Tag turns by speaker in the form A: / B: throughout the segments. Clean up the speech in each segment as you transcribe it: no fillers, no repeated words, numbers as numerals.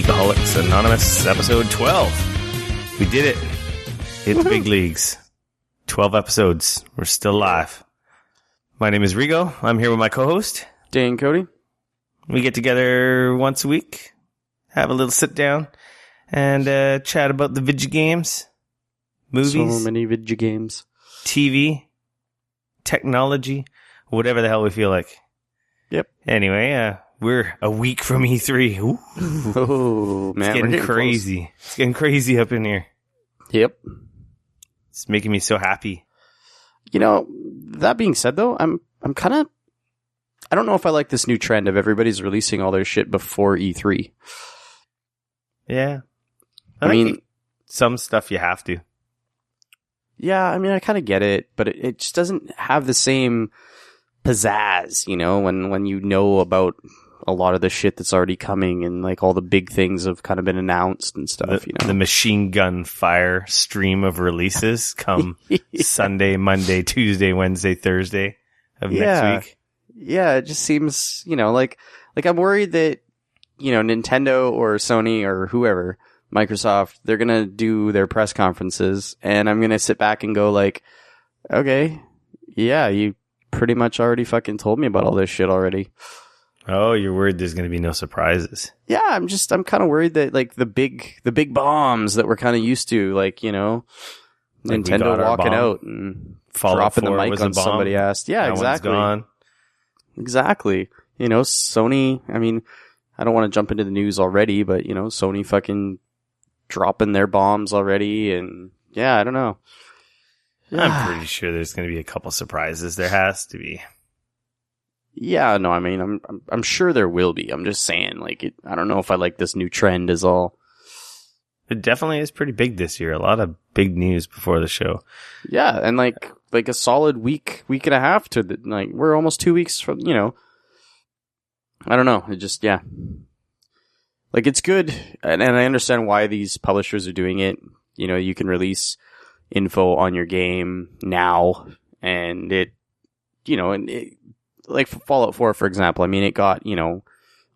A: Geekoholics Anonymous, episode 12. We did it. Hit the big leagues. 12 episodes. We're still live. My name is Rigo. I'm here with my co-host,
B: Dan Cody.
A: We get together once a week, have a little sit down, and chat about the video games, movies,
B: So many video games,
A: TV, technology, whatever the hell we feel like.
B: Yep.
A: Anyway, we're a week from E3. Ooh.
B: Oh man,
A: It's getting crazy.
B: Close.
A: It's getting crazy up in here.
B: Yep.
A: It's making me so happy.
B: You know, that being said, though, I'm kind of. I don't know if I like this new trend of everybody's releasing all their shit before E3.
A: Yeah.
B: I mean,
A: some stuff you have to.
B: Yeah, I mean, I kind of get it, but it just doesn't have the same pizzazz, you know, when you know about a lot of the shit that's already coming and like all the big things have kind of been announced and stuff, you know.
A: The machine gun fire stream of releases come Sunday, Monday, Tuesday, Wednesday, Thursday of next week.
B: Yeah, it just seems, you know, like I'm worried that, you know, Nintendo or Sony or whoever, Microsoft, they're going to do their press conferences and I'm going to sit back and go like, okay, yeah, you pretty much already fucking told me about all this shit already.
A: Oh, you're worried there's going to be no surprises.
B: Yeah, I'm kind of worried that like the big bombs that we're kind of used to, like, you know, like Nintendo walking out and dropping the mic on somebody asked. Yeah,
A: that
B: exactly.
A: One's gone.
B: Exactly. You know, Sony, I mean, I don't want to jump into the news already, but you know, Sony fucking dropping their bombs already and yeah, I don't know.
A: I'm pretty sure there's going to be a couple surprises. There has to be.
B: Yeah, no, I mean, I'm sure there will be. I'm just saying, like, I don't know if I like this new trend is all.
A: It definitely is pretty big this year. A lot of big news before the show.
B: Yeah, and like a solid week and a half to like we're almost 2 weeks from, you know. I don't know. It just yeah. Like it's good, and I understand why these publishers are doing it. You know, you can release info on your game now, and it, you know, and it, like Fallout 4, for example. I mean, it got, you know,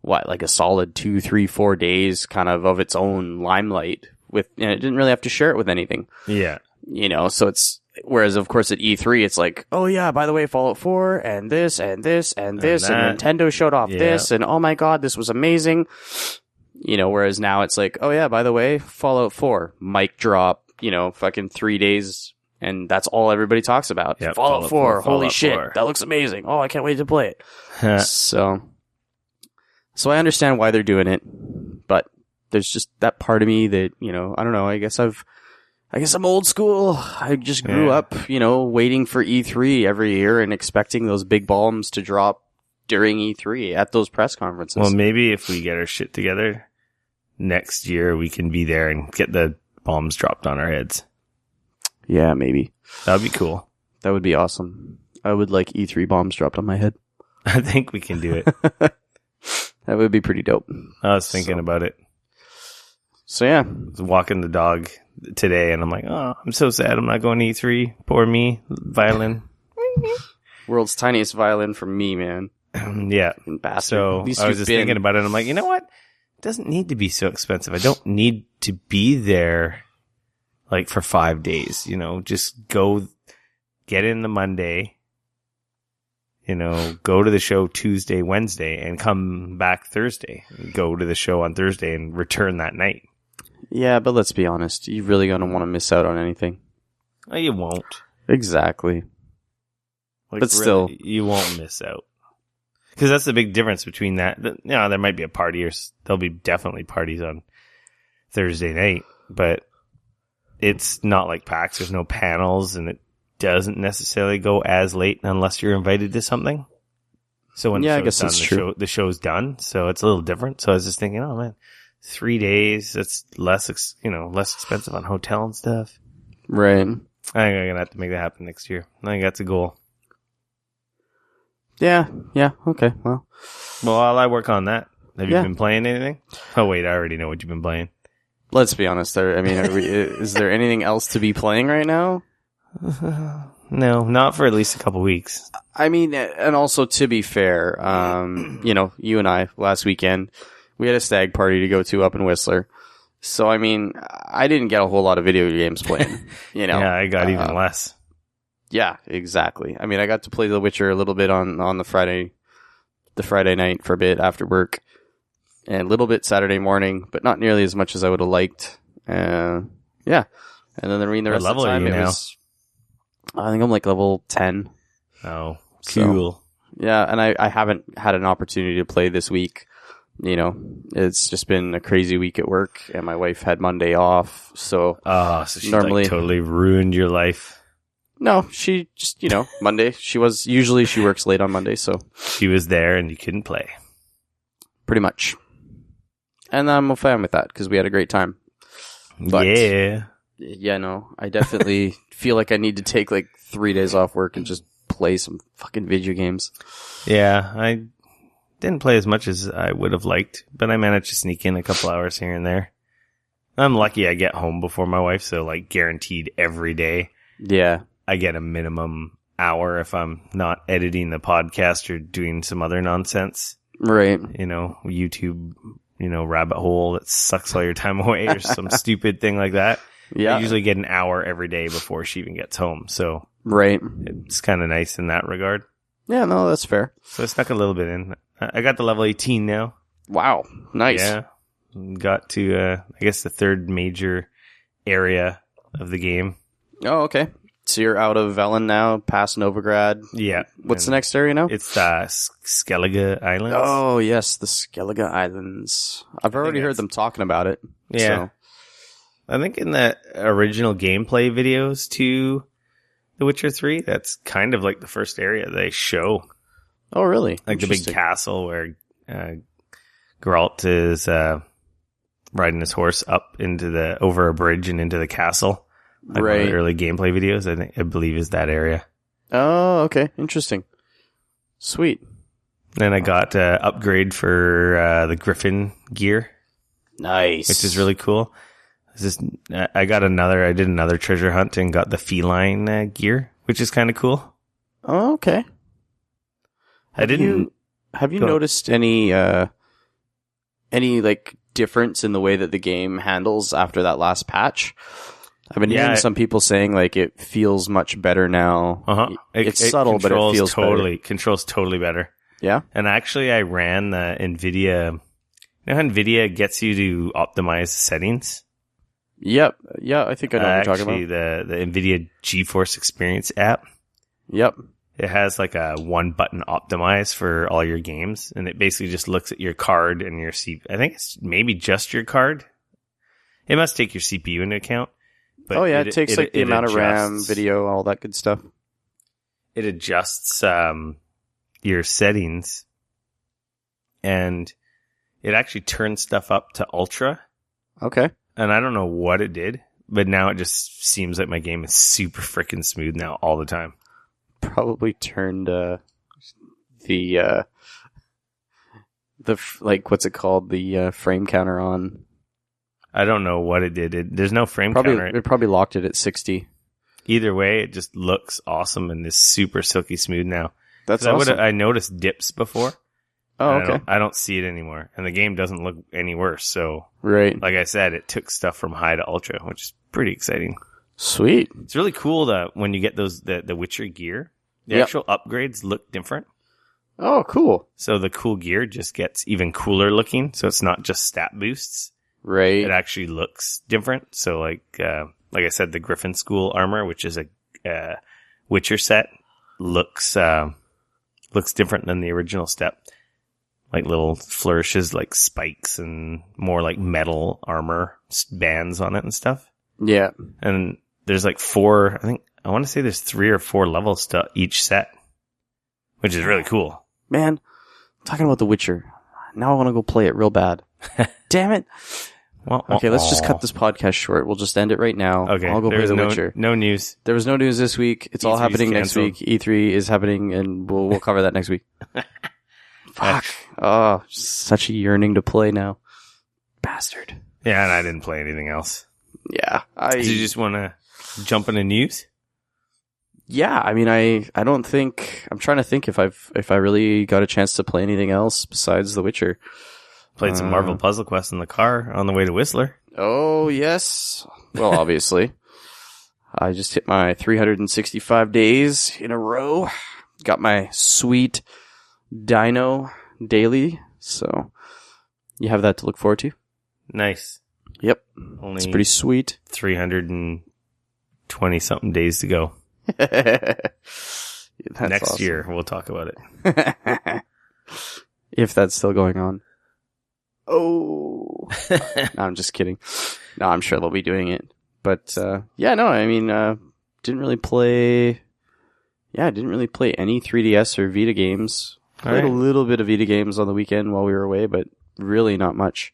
B: what, like a solid 2, 3, 4 days kind of its own limelight with, and it didn't really have to share it with anything.
A: Yeah.
B: You know, so it's, whereas of course at E3, it's like, oh yeah, by the way, Fallout 4 and this and this and this and Nintendo showed off this and oh my god, this was amazing. You know, whereas now it's like, oh yeah, by the way, Fallout 4, mic drop, you know, fucking 3 days and that's all everybody talks about.
A: Yep,
B: Fallout 4, holy
A: Fallout
B: shit,
A: 4.
B: that looks amazing. Oh, I can't wait to play it. So I understand why they're doing it, but there's just that part of me that, you know, I don't know, I guess I'm old school. I just grew up, you know, waiting for E3 every year and expecting those big bombs to drop during E3 at those press conferences.
A: Well, maybe if we get our shit together next year, we can be there and get the bombs dropped on our heads.
B: Yeah, maybe.
A: That would be cool.
B: That would be awesome. I would like E3 bombs dropped on my head.
A: I think we can do it.
B: That would be pretty dope.
A: I was thinking about it.
B: So yeah.
A: I was walking the dog today and I'm like, oh, I'm so sad I'm not going to E3. Poor me. Violin.
B: World's tiniest violin for me, man.
A: Yeah.
B: Bastard.
A: So I was just thinking about it. I'm like, you know what? It doesn't need to be so expensive. I don't need to be there like for 5 days, you know, just go get in the Monday, you know, go to the show Tuesday, Wednesday and come back Thursday, go to the show on Thursday and return that night.
B: Yeah, but let's be honest. You're really going to want to miss out on anything.
A: Oh, you won't.
B: Exactly.
A: Like,
B: but still,
A: really, you won't miss out. Because that's the big difference between that. You know, there might be a party or there'll be definitely parties on Thursday night, but it's not like PAX. There's no panels and it doesn't necessarily go as late unless you're invited to something. So when
B: I
A: the
B: guess
A: show's done, the show's done. So it's a little different. So I was just thinking, oh man, 3 days. That's less expensive on hotel and stuff.
B: Right.
A: I think I'm going to have to make that happen next year. I think that's a goal.
B: Yeah. Okay. Well,
A: while I work on that, have you been playing anything? Oh wait, I already know what you've been playing.
B: Let's be honest. I mean, is there anything else to be playing right now?
A: No, not for at least a couple weeks.
B: I mean, and also to be fair, you know, you and I last weekend, We had a stag party to go to up in Whistler. So, I mean, I didn't get a whole lot of video games playing, you know.
A: Yeah, I got even less.
B: Yeah, exactly. I mean, I got to play The Witcher a little bit on the Friday night for a bit after work, and a little bit Saturday morning, but not nearly as much as I would have liked. Yeah. And then the rest of the time, I think I'm like level 10.
A: Oh, cool.
B: So, yeah, and I haven't had an opportunity to play this week. You know, it's just been a crazy week at work, and my wife had Monday off, so...
A: Oh, so she normally totally ruined your life.
B: No, she just, you know, Monday, usually she works late on Monday, so...
A: She was there and you couldn't play.
B: Pretty much. And I'm a fan with that, because we had a great time. But, yeah, no, I definitely feel like I need to take like 3 days off work and just play some fucking video games.
A: Yeah, I didn't play as much as I would have liked, but I managed to sneak in a couple hours here and there. I'm lucky I get home before my wife, so like guaranteed every day.
B: Yeah.
A: I get a minimum hour if I'm not editing the podcast or doing some other nonsense.
B: Right.
A: You know, YouTube, you know, rabbit hole that sucks all your time away or some stupid thing like that.
B: Yeah.
A: I usually get an hour every day before she even gets home, so
B: right.
A: It's kind of nice in that regard.
B: Yeah, no, that's fair.
A: So I snuck a little bit in. I got to level 18 now.
B: Wow. Nice.
A: Yeah. Got to, I guess, the third major area of the game.
B: Oh, okay. So you're out of Velen now, past Novigrad.
A: Yeah.
B: What's the next area now?
A: It's Skellige Islands.
B: Oh, yes, the Skellige Islands. I've already heard them talking about it.
A: Yeah.
B: So.
A: I think in the original gameplay videos to The Witcher 3, that's kind of like the first area they show.
B: Oh, really?
A: Like the big castle where Geralt is riding his horse up over a bridge and into the castle. Like
B: right.
A: One of the early gameplay videos, I believe, is that area.
B: Oh, okay. Interesting. Sweet.
A: Then I got upgrade for the Griffin gear.
B: Nice.
A: Which is really cool. I did another treasure hunt and got the feline gear, which is kind of cool.
B: Oh, okay. Have you noticed any like difference in the way that the game handles after that last patch? I've been hearing some people saying like it feels much better now.
A: It's
B: subtle, but it feels better.
A: Controls totally better.
B: Yeah.
A: And actually, I ran the NVIDIA. You know how NVIDIA gets you to optimize settings?
B: Yep. Yeah, I think I know what you're talking about.
A: Actually, the NVIDIA GeForce Experience app.
B: Yep.
A: It has like a one button optimize for all your games, and it basically just looks at your card and your CPU. I think it's maybe just your card. It must take your CPU into account. But
B: it takes the amount of RAM, video, all that good stuff.
A: It adjusts your settings, and it actually turns stuff up to ultra.
B: Okay.
A: And I don't know what it did, but now it just seems like my game is super freaking smooth now all the time.
B: Probably turned what's it called? The frame counter on.
A: I don't know what it did. There's no frame counter.
B: It probably locked it at 60.
A: Either way, it just looks awesome and is super silky smooth now.
B: That's awesome.
A: I noticed dips before.
B: Oh, okay.
A: I don't see it anymore. And the game doesn't look any worse. So,
B: right.
A: Like I said, it took stuff from high to ultra, which is pretty exciting.
B: Sweet.
A: It's really cool that when you get the Witcher gear, the actual upgrades look different.
B: Oh, cool.
A: So the cool gear just gets even cooler looking. So it's not just stat boosts.
B: Right.
A: It actually looks different. So like I said, the Griffin School armor, which is a Witcher set, looks different than the original step. Like little flourishes, like spikes and more like metal armor bands on it and stuff.
B: Yeah.
A: And there's like 4, I want to say there's 3 or 4 levels to each set, which is really cool.
B: Man, talking about The Witcher, now I want to go play it real bad. Damn it. Okay, let's just cut this podcast short. We'll just end it right now.
A: Okay.
B: I'll go play The Witcher.
A: No news.
B: There was no news this week. It's all happening next week. E3 is happening, and we'll cover that next week. Fuck. Oh, such a yearning to play now. Bastard.
A: Yeah, and I didn't play anything else.
B: Yeah.
A: Do you just want to jump into news?
B: Yeah, I mean, I don't think, I'm trying to think if I really got a chance to play anything else besides The Witcher.
A: Played some Marvel Puzzle Quest in the car on the way to Whistler.
B: Oh, yes. Well, obviously. I just hit my 365 days in a row. Got my sweet Dino daily. So you have that to look forward to.
A: Nice.
B: Yep.
A: Only
B: it's pretty sweet.
A: 320-something days to go. Next
B: awesome.
A: year, we'll talk about it.
B: If that's still going on. Oh. No, I'm just kidding. No, I'm sure they'll be doing it. But, didn't really play... Yeah, I didn't really play any 3DS or Vita games. Played a little bit of Vita games on the weekend while we were away, but really not much.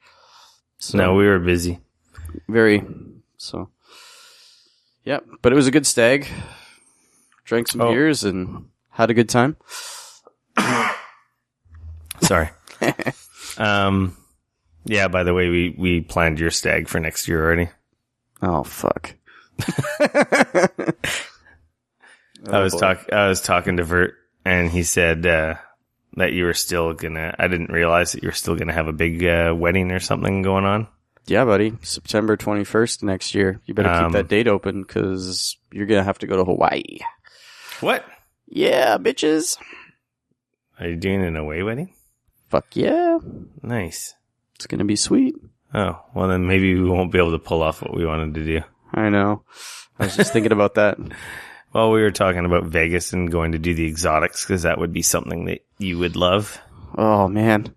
B: So,
A: no, we were busy.
B: Very. So, yeah. But it was a good stag. Drank some beers and had a good time.
A: Sorry. Yeah, by the way, we planned your stag for next year already.
B: Oh, fuck.
A: I was talking to Vert, and he said that you were still gonna. I didn't realize that you were still gonna have a big wedding or something going on.
B: Yeah, buddy. September 21st next year. You better keep that date open because you're gonna have to go to Hawaii.
A: What?
B: Yeah, bitches.
A: Are you doing an away wedding?
B: Fuck yeah.
A: Nice.
B: It's gonna be sweet.
A: Oh, well then maybe we won't be able to pull off what we wanted to do.
B: I know. I was just thinking about that.
A: Well, we were talking about Vegas and going to do the exotics because that would be something that you would love.
B: Oh man.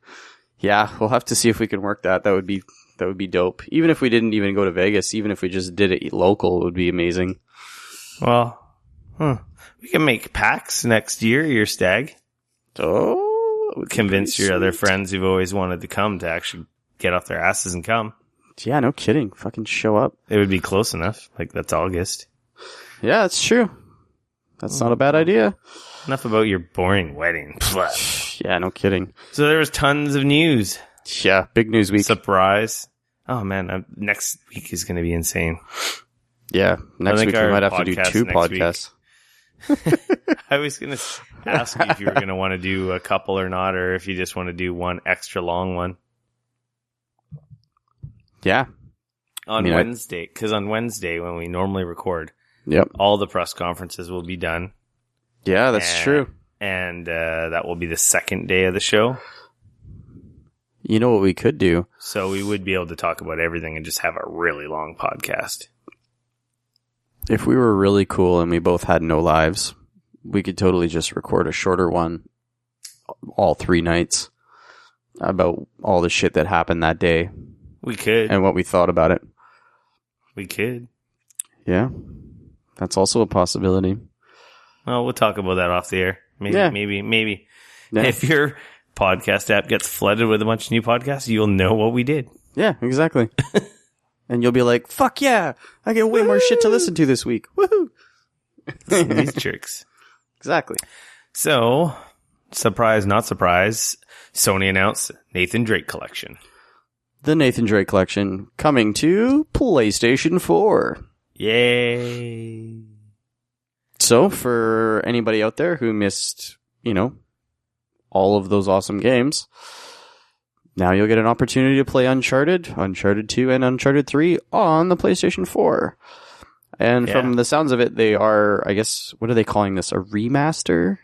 B: Yeah, we'll have to see if we can work that. That would be dope. Even if we didn't even go to Vegas, even if we just did it local, it would be amazing.
A: Well, we can make PAX next year, your stag.
B: Oh,
A: convince your other friends who've always wanted to come to actually get off their asses and come.
B: Yeah, no kidding. Fucking show up.
A: It would be close enough. Like, that's August.
B: Yeah, that's true. That's not a bad idea.
A: Enough about your boring wedding.
B: Yeah, no kidding.
A: So there was tons of news.
B: Yeah, big news week.
A: Surprise. Oh, man. Next week is going to be insane.
B: Yeah, next week we might have to do 2 podcasts.
A: I was going to ask you if you were going to want to do a couple or not, or if you just want to do one extra long one.
B: Yeah.
A: On Wednesday, because on Wednesday, when we normally record,
B: yep,
A: all the press conferences will be done.
B: Yeah, that's true.
A: And that will be the second day of the show.
B: You know what we could do?
A: So we would be able to talk about everything and just have a really long podcast.
B: If we were really cool and we both had no lives, we could totally just record a shorter one all 3 nights about all the shit that happened that day.
A: We could.
B: And what we thought about it.
A: We could.
B: Yeah. That's also a possibility.
A: Well, we'll talk about that off the air. Maybe.
B: Yeah.
A: If your podcast app gets flooded with a bunch of new podcasts, you'll know what we did.
B: Yeah, exactly. And you'll be like, fuck yeah, I get way more shit to listen to this week. Woohoo!
A: These jerks.
B: Exactly.
A: So, surprise, not surprise, Sony announced Nathan Drake Collection.
B: The Nathan Drake Collection coming to PlayStation 4.
A: Yay.
B: So, for anybody out there who missed, all of those awesome games, now you'll get an opportunity to play Uncharted, Uncharted 2, and Uncharted 3 on the PlayStation 4. And from the sounds of it, they are, I guess, what are they calling this? A remaster?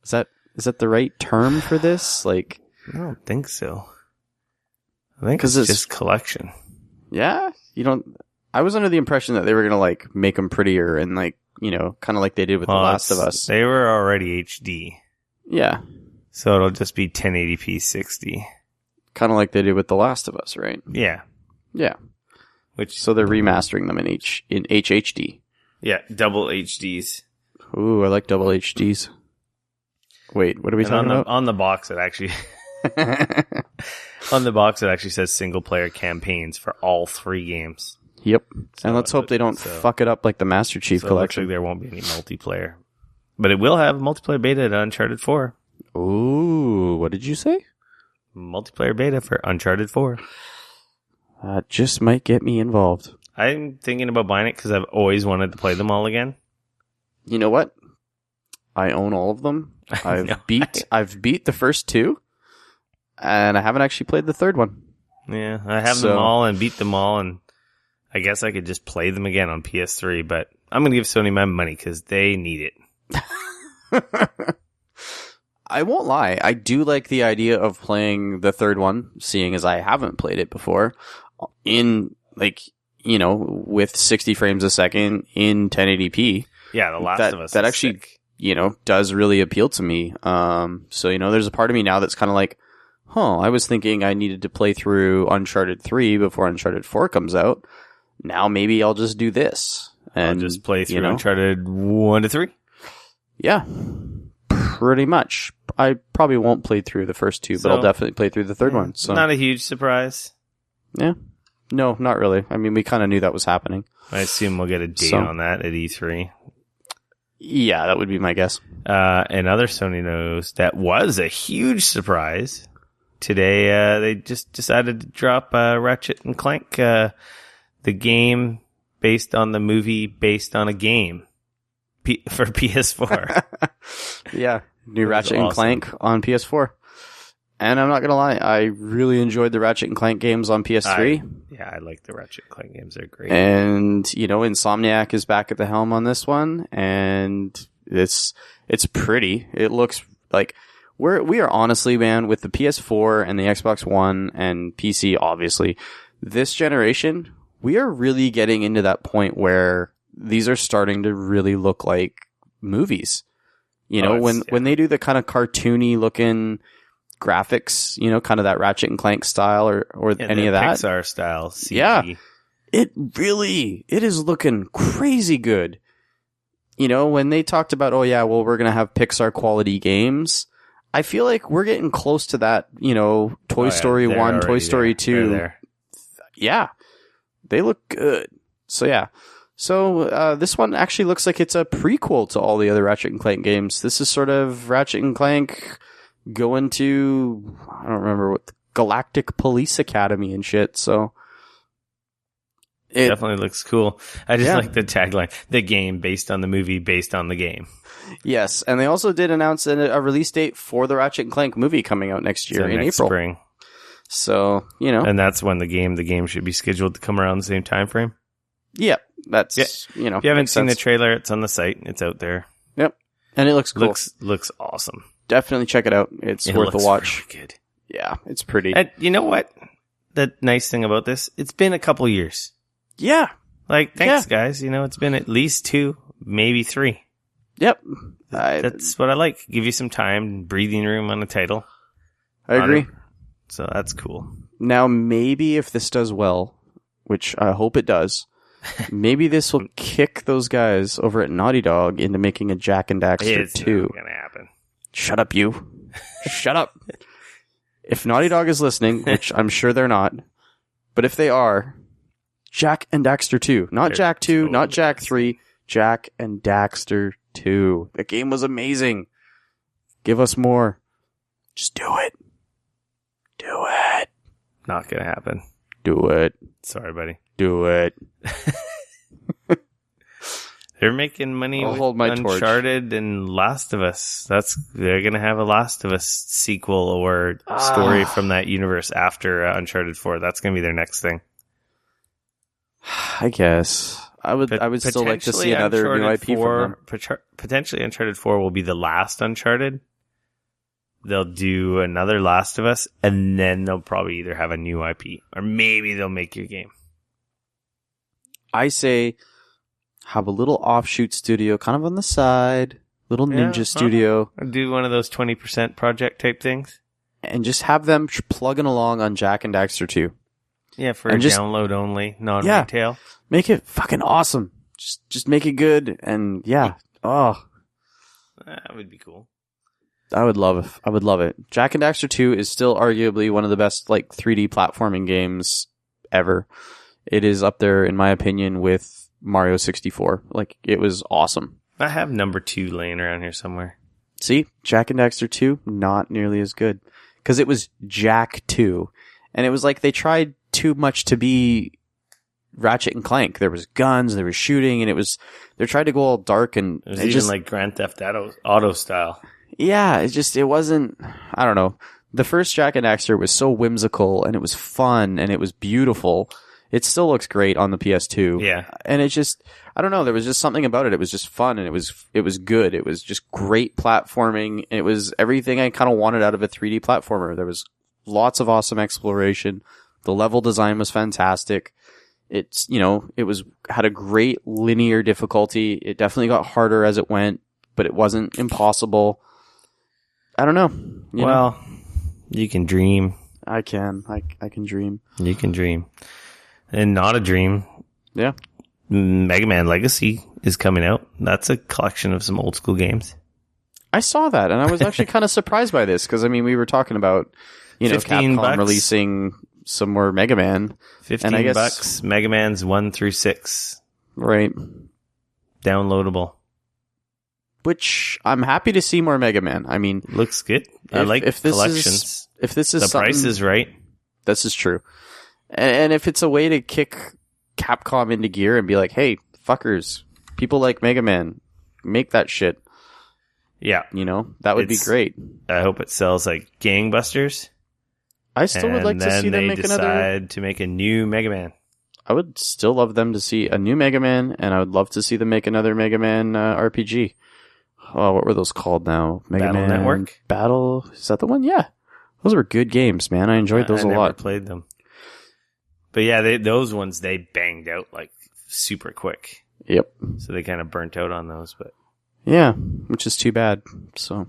B: Is that the right term for this? Like,
A: I don't think so. I think it's just collection.
B: Yeah? I was under the impression that they were going to, make them prettier and, kind of like they did with The Last of Us.
A: They were already HD.
B: Yeah.
A: So it'll just be 1080p 60.
B: Kind of like they did with The Last of Us, right?
A: Yeah.
B: Yeah.
A: So
B: they're remastering them in HHD.
A: Yeah, double HDs.
B: Ooh, I like double HDs. Wait, what are we talking about?
A: On the box, it actually on the box it actually says single player campaigns for all 3 games.
B: Yep. So and let's hope they don't fuck it up like the Master Chief Collection. It looks
A: like there won't be any multiplayer. But it will have multiplayer beta to Uncharted 4.
B: Ooh, what did you say?
A: Multiplayer beta for Uncharted 4.
B: That just might get me involved.
A: I'm thinking about buying it because I've always wanted to play them all again.
B: You know what? I own all of them. I've beat the first 2. and I haven't actually played the third one.
A: Yeah, I have them all and beat them all, and I guess I could just play them again on PS3, but I'm going to give Sony my money because they need it.
B: I won't lie. I do like the idea of playing the third one, seeing as I haven't played it before, in, like, you know, with 60 frames a second in 1080p.
A: Yeah, The Last of Us.
B: That actually,
A: sick.
B: You know, does really appeal to me. So, you know, there's a part of me now that's kind of like, I was thinking I needed to play through Uncharted 3 before Uncharted 4 comes out. Now maybe I'll just do this. And
A: I'll just play through Uncharted 1 to 3.
B: Yeah, pretty much. I probably won't play through the first two, but I'll definitely play through the third one. So
A: not a huge surprise.
B: Yeah. No, not really. I mean, we kind of knew that was happening.
A: I assume we'll get a date on that at E3.
B: Yeah, that would be my guess.
A: And other Sony news that was a huge surprise. Today, they just decided to drop Ratchet and Clank, the game based on the movie based on a game for PS4.
B: Yeah, new Ratchet and Clank on PS4. And I'm not going to lie, I really enjoyed the Ratchet and Clank games on PS3.
A: I like the Ratchet and Clank games. They're great.
B: And, you know, Insomniac is back at the helm on this one, and it's pretty. It looks like we are honestly, man, with the PS4 and the Xbox One and PC, obviously, this generation, we are really getting into that point where these are starting to really look like movies. You know, when they do the kind of cartoony looking graphics, you know, kind of that Ratchet and Clank style or any of that.
A: Pixar style CG.
B: Yeah. It is looking crazy good. You know, when they talked about, we're going to have Pixar quality games, I feel like we're getting close to that, you know, Toy Story 1, Toy Story 2. Yeah. They look good. So, yeah. So, this one actually looks like it's a prequel to all the other Ratchet and Clank games. This is sort of Ratchet and Clank going to, I don't remember what, Galactic Police Academy and shit, so.
A: It definitely looks cool. I just like the tagline, the game based on the movie based on the game.
B: Yes, and they also did announce a release date for the Ratchet and Clank movie coming out next year in April.
A: Spring.
B: So, you know.
A: And that's when the game should be scheduled to come around the same time frame.
B: Yeah, that's, you know.
A: If you haven't seen the trailer, it's on the site. It's out there.
B: Yep. And it looks cool.
A: Looks awesome.
B: Definitely check it out. It's worth a watch.
A: Really good.
B: Yeah, it's pretty.
A: And you know what? The nice thing about this, it's been a couple years.
B: Yeah.
A: Like, thanks, guys. You know, it's been at least 2, maybe 3.
B: Yep.
A: That's what I like. Give you some time, breathing room on the title.
B: I agree.
A: So that's cool.
B: Now, maybe if this does well, which I hope it does, maybe this will kick those guys over at Naughty Dog into making a Jak and Daxter 2.
A: It's not going to happen.
B: Shut up, you. Shut up. If Naughty Dog is listening, which I'm sure they're not, but if they are, Jak and Daxter 2. Not Jak 2, totally not Jak 3, Jak and Daxter 2. The game was amazing. Give us more. Just do it. Do it.
A: Not going to happen.
B: Do it.
A: Sorry, buddy.
B: Do it.
A: They're making money with
B: hold my
A: Uncharted and Last of Us. They're going to have a Last of Us sequel or story from that universe after Uncharted 4. That's going to be their next thing.
B: I guess. I would still like to see another new IP from them.
A: Potentially Uncharted 4 will be the last Uncharted. They'll do another Last of Us, and then they'll probably either have a new IP, or maybe they'll make your game.
B: I say have a little offshoot studio kind of on the side, little ninja studio.
A: Do one of those 20% project type things.
B: And just have them plugging along on Jak and Daxter 2.
A: Yeah, for download only, non-retail.
B: Make it fucking awesome. Just make it good, and that
A: would be cool.
B: I would love it. Jak and Daxter 2 is still arguably one of the best 3D platforming games ever. It is up there, in my opinion, with Mario 64. It was awesome.
A: I have number 2 laying around here somewhere.
B: See? Jak and Daxter 2, not nearly as good. Because it was Jak 2. And it was like they tried too much to be Ratchet and Clank. There was guns, there was shooting, and they tried to go all dark, and
A: it was even like Grand Theft Auto style.
B: Yeah, it wasn't, I don't know. the first Jak and Daxter was so whimsical, and it was fun, and it was beautiful. It still looks great on the PS2.
A: Yeah.
B: And it just, I don't know, there was just something about it. It was just fun, and it was good. It was just great platforming. It was everything I kind of wanted out of a 3D platformer. There was lots of awesome exploration. The level design was fantastic. It's, had a great linear difficulty. It definitely got harder as it went, but it wasn't impossible. I don't know.
A: You can dream.
B: I can dream.
A: You can dream. And not a dream.
B: Yeah.
A: Mega Man Legacy is coming out. That's a collection of some old school games.
B: I saw that, and I was actually kind of surprised by this, because, we were talking about, Capcom releasing some more Mega Man.
A: $15, Mega Man's 1 through 6.
B: Right.
A: Downloadable.
B: Which, I'm happy to see more Mega Man.
A: Looks good. I like collections.
B: If this is
A: the price is right.
B: This is true. And if it's a way to kick Capcom into gear and be like, hey, fuckers, people like Mega Man, make that shit.
A: Yeah.
B: That would be great.
A: I hope it sells like gangbusters.
B: I still would like to see them make another.
A: And then they decide to make a new Mega Man.
B: I would still love them to see a new Mega Man, and I would love to see them make another Mega Man RPG. Oh, what were those called now?
A: Battle Network?
B: Battle? Is that the one? Yeah. Those were good games, man. I enjoyed those a lot. I
A: never played them. But yeah, those ones, they banged out like super quick.
B: Yep.
A: So they kind of burnt out on those, but.
B: Yeah, which is too bad. So,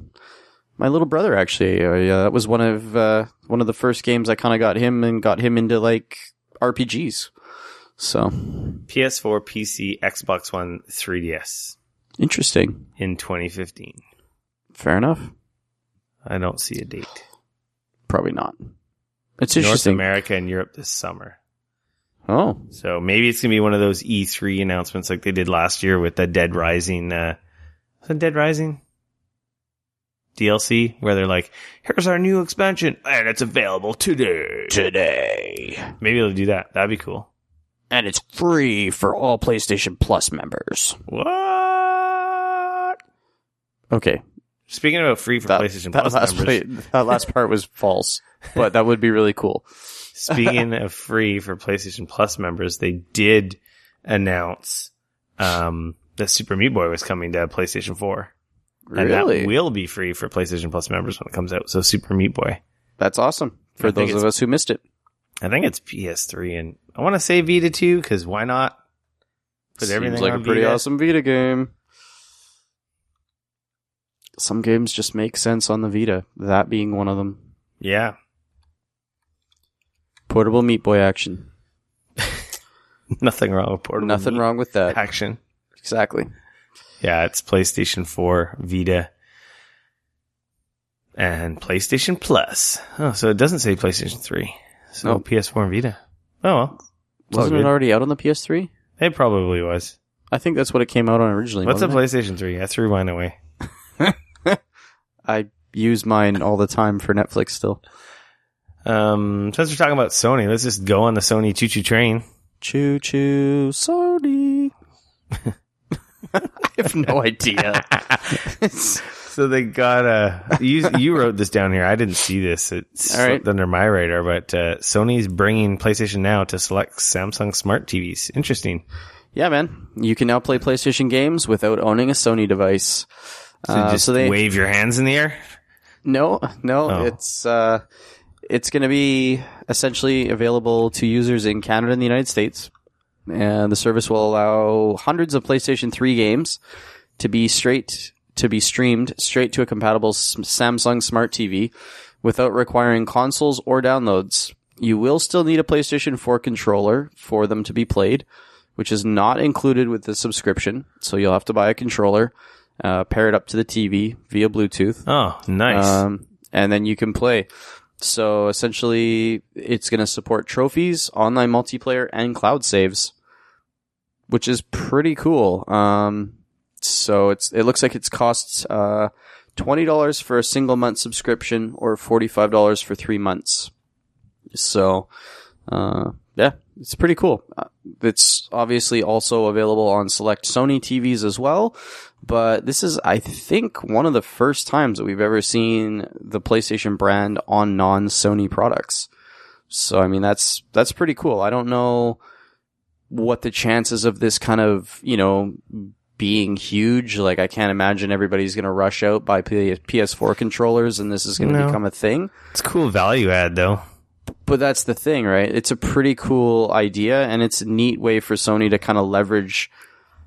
B: my little brother actually, that was one of the first games I kind of got him into like RPGs. So.
A: PS4, PC, Xbox One, 3DS.
B: Interesting.
A: In 2015.
B: Fair enough.
A: I don't see a date.
B: Probably not. It's
A: North
B: interesting.
A: America and Europe this summer.
B: Oh.
A: So maybe it's going to be one of those E3 announcements like they did last year with the Dead Rising. Was it Dead Rising? DLC, where they're like, here's our new expansion, and it's available today. Maybe they'll do that. That'd be cool.
B: And it's free for all PlayStation Plus members.
A: What?
B: Okay.
A: Speaking about free for PlayStation Plus members.
B: That last part was false, but that would be really cool.
A: Speaking of free for PlayStation Plus members, they did announce that Super Meat Boy was coming to PlayStation 4.
B: Really?
A: And that will be free for PlayStation Plus members when it comes out. So Super Meat Boy.
B: That's awesome. For those of us who missed it.
A: I think it's PS3, and I want to say Vita too, because why not?
B: Seems like a pretty awesome Vita game. Some games just make sense on the Vita, that being one of them.
A: Yeah.
B: Portable Meat Boy action.
A: Nothing wrong with portable
B: Nothing wrong with that.
A: Action.
B: Exactly.
A: Yeah, it's PlayStation 4, Vita, and PlayStation Plus. Oh, so it doesn't say PlayStation 3. So
B: Nope.
A: PS4 and Vita. Oh, well.
B: Wasn't it already out on the PS3?
A: It probably was.
B: I think that's what it came out on originally.
A: What's a
B: wasn't
A: PlayStation 3? I threw mine away.
B: I use mine all the time for Netflix still.
A: Since we're talking about Sony, let's just go on the Sony choo-choo train.
B: Choo-choo, Sony. I have no idea.
A: So they got you wrote this down here. I didn't see this. It slipped under my radar, but Sony's bringing PlayStation Now to select Samsung Smart TVs. Interesting.
B: Yeah, man. You can now play PlayStation games without owning a Sony device.
A: So they wave your hands in the air?
B: No. Oh. It's going to be essentially available to users in Canada and the United States. And the service will allow hundreds of PlayStation 3 games to be streamed straight to a compatible Samsung Smart TV without requiring consoles or downloads. You will still need a PlayStation 4 controller for them to be played, which is not included with the subscription. So you'll have to buy a controller, pair it up to the TV via Bluetooth.
A: Oh, nice.
B: And then you can play. So essentially, it's going to support trophies, online multiplayer, and cloud saves, which is pretty cool. So it looks like it's costs $20 for a single month subscription or $45 for 3 months. So yeah, Yeah, it's pretty cool. It's obviously also available on select Sony TVs as well, but this is, I think, one of the first times that we've ever seen the PlayStation brand on non-Sony products. So, I mean, that's pretty cool. I don't know what the chances of this kind of, being huge. Like, I can't imagine everybody's going to rush out buy PS4 controllers and this is going to become a thing.
A: It's cool value add, though.
B: But that's the thing, right? It's a pretty cool idea, and it's a neat way for Sony to kind of leverage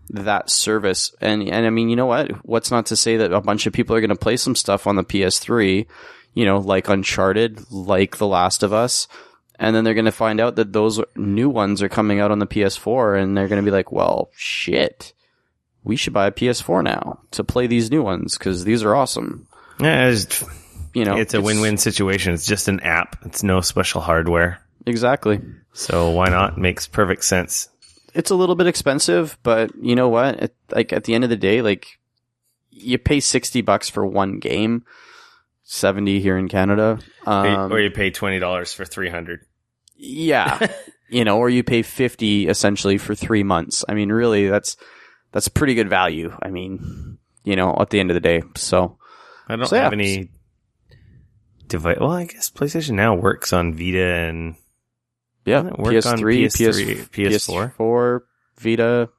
B: that service. And I mean, you know what? What's not to say that a bunch of people are going to play some stuff on the PS3, like Uncharted, like The Last of Us, and then they're going to find out that those new ones are coming out on the PS4, and they're going to be like, well, shit. We should buy a PS4 now to play these new ones because these are awesome.
A: Yeah, it's a win-win situation. It's just an app. It's no special hardware.
B: Exactly.
A: So why not? Makes perfect sense.
B: It's a little bit expensive, but you know what? At the end of the day, you pay $60 for one game, $70 here in Canada,
A: or you pay $20 for 300.
B: Yeah, or you pay $50 essentially for 3 months. I mean, really, that's pretty good value. I mean, at the end of the day. So
A: I don't have any device. Well, I guess PlayStation Now works on Vita and
B: PS3, PS4, Vita,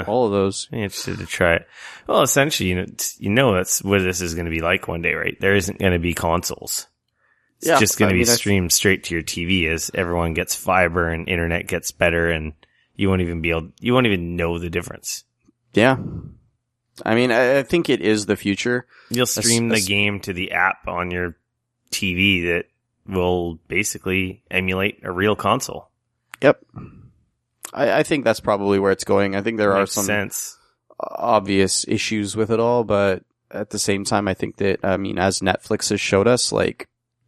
B: all of those.
A: I'm interested to try it. Well, essentially, that's what this is going to be like one day, right? There isn't going to be consoles. It's just going to be streamed straight to your TV as everyone gets fiber and internet gets better, and you won't even know the difference.
B: Yeah. I mean, I think it is the future.
A: You'll stream the game to the app on your TV that will basically emulate a real console.
B: Yep. I think that's probably where it's going. I think there are some obvious issues with it all, but at the same time, I think that, as Netflix has showed us,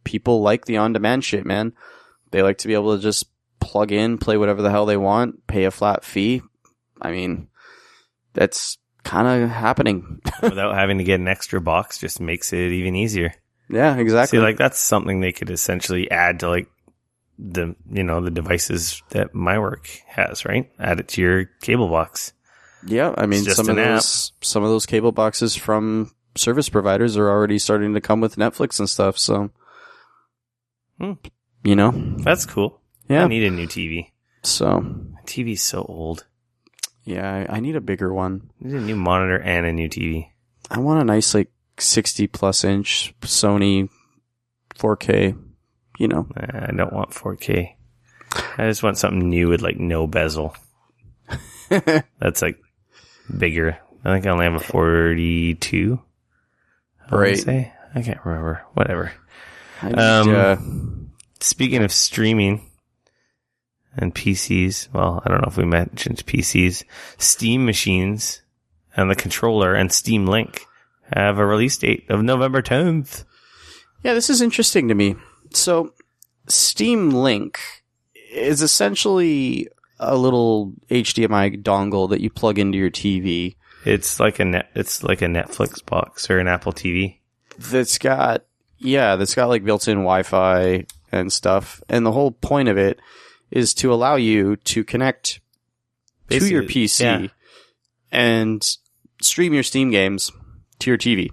B: people like the on-demand shit, man. They like to be able to just plug in, play whatever the hell they want, pay a flat fee. I mean, that's kind of happening.
A: Without having to get an extra box just makes it even easier.
B: Yeah, exactly.
A: See, that's something they could essentially add to the devices that my work has, right? Add it to your cable box.
B: Yeah, I mean, some of those cable boxes from service providers are already starting to come with Netflix and stuff, so
A: that's cool.
B: Yeah.
A: I need a new TV.
B: So
A: my TV's so old.
B: Yeah, I need a bigger one.
A: I need a new monitor and a new TV.
B: I want a nice 60 plus inch Sony 4K,
A: I don't want 4K. I just want something new with no bezel. That's bigger. I think I only have a 42.
B: Right.
A: I can't remember. Whatever. Speaking of streaming and PCs, well, I don't know if we mentioned PCs, Steam machines and the controller and Steam Link have a release date of November 10th.
B: Yeah, this is interesting to me. So, Steam Link is essentially a little HDMI dongle that you plug into your TV.
A: It's like a Netflix box or an Apple TV.
B: That's got built-in Wi-Fi and stuff. And the whole point of it is to allow you to connect to your PC and stream your Steam games to your TV.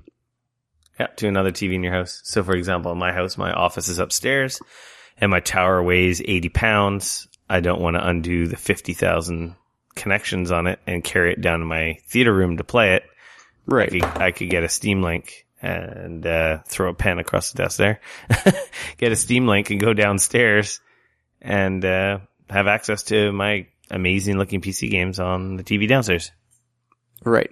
A: Yeah, to another TV in your house. So, for example, in my house, my office is upstairs, and my tower weighs 80 pounds. I don't want to undo the 50,000 connections on it and carry it down to my theater room to play it.
B: Right.
A: I could get a Steam Link and throw a pen across the desk there. Get a Steam Link and go downstairs and have access to my amazing-looking PC games on the TV downstairs.
B: Right.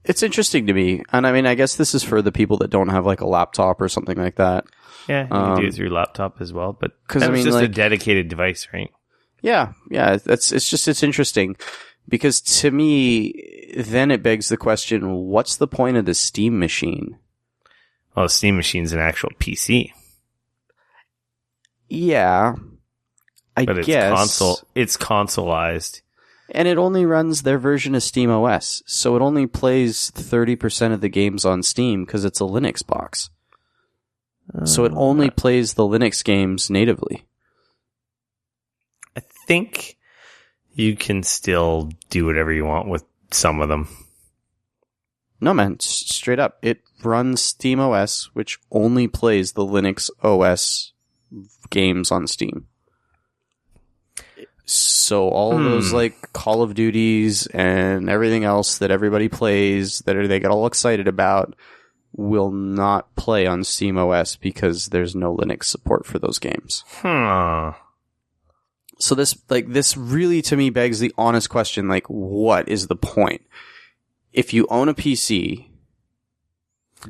B: It's interesting to me. And I mean, I guess this is for the people that don't have a laptop or something like that.
A: Yeah, you can do it through laptop as well, but it's just a dedicated device, right?
B: Yeah. It's interesting because to me, then it begs the question, what's the point of the Steam machine?
A: Well, the Steam machine's an actual PC.
B: Yeah. I guess.
A: It's consoleized.
B: And it only runs their version of Steam OS, so it only plays 30% of the games on Steam because it's a Linux box. So it only plays the Linux games natively.
A: I think you can still do whatever you want with some of them.
B: No, man, straight up. It runs SteamOS, which only plays the Linux OS games on Steam. So all those like Call of Duties and everything else that everybody plays that they get all excited about will not play on SteamOS because there's no Linux support for those games. So this really to me begs the honest question, like, what is the point? If you own a PC,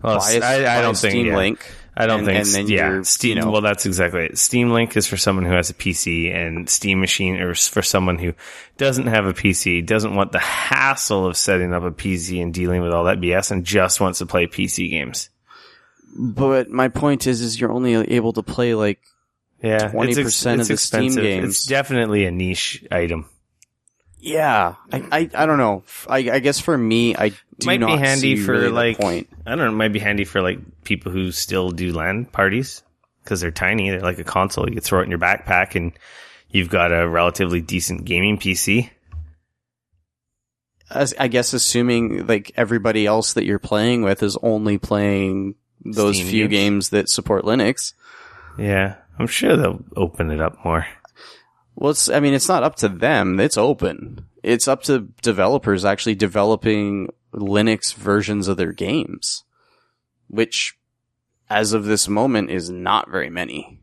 A: well,
B: buy a Steam Link.
A: I don't think.
B: And then
A: Steam. Well, that's exactly it. Steam Link is for someone who has a PC, and Steam Machine is for someone who doesn't have a PC, doesn't want the hassle of setting up a PC and dealing with all that BS, and just wants to play PC games.
B: But my point is you're only able to play like 20% of the Steam games.
A: It's definitely a niche item.
B: Yeah, I don't know. I guess for me, I do
A: might
B: not
A: be handy
B: see
A: for
B: really
A: like
B: the point.
A: I don't know. It might be handy for like people who still do LAN parties because they're tiny. They're like a console. You can throw it in your backpack, and you've got a relatively decent gaming PC.
B: I guess assuming like everybody else that you're playing with is only playing those
A: Steam
B: few games that support Linux.
A: Yeah, I'm sure they'll open it up more.
B: Well, it's not up to them. It's open. It's up to developers actually developing Linux versions of their games, which, as of this moment, is not very many.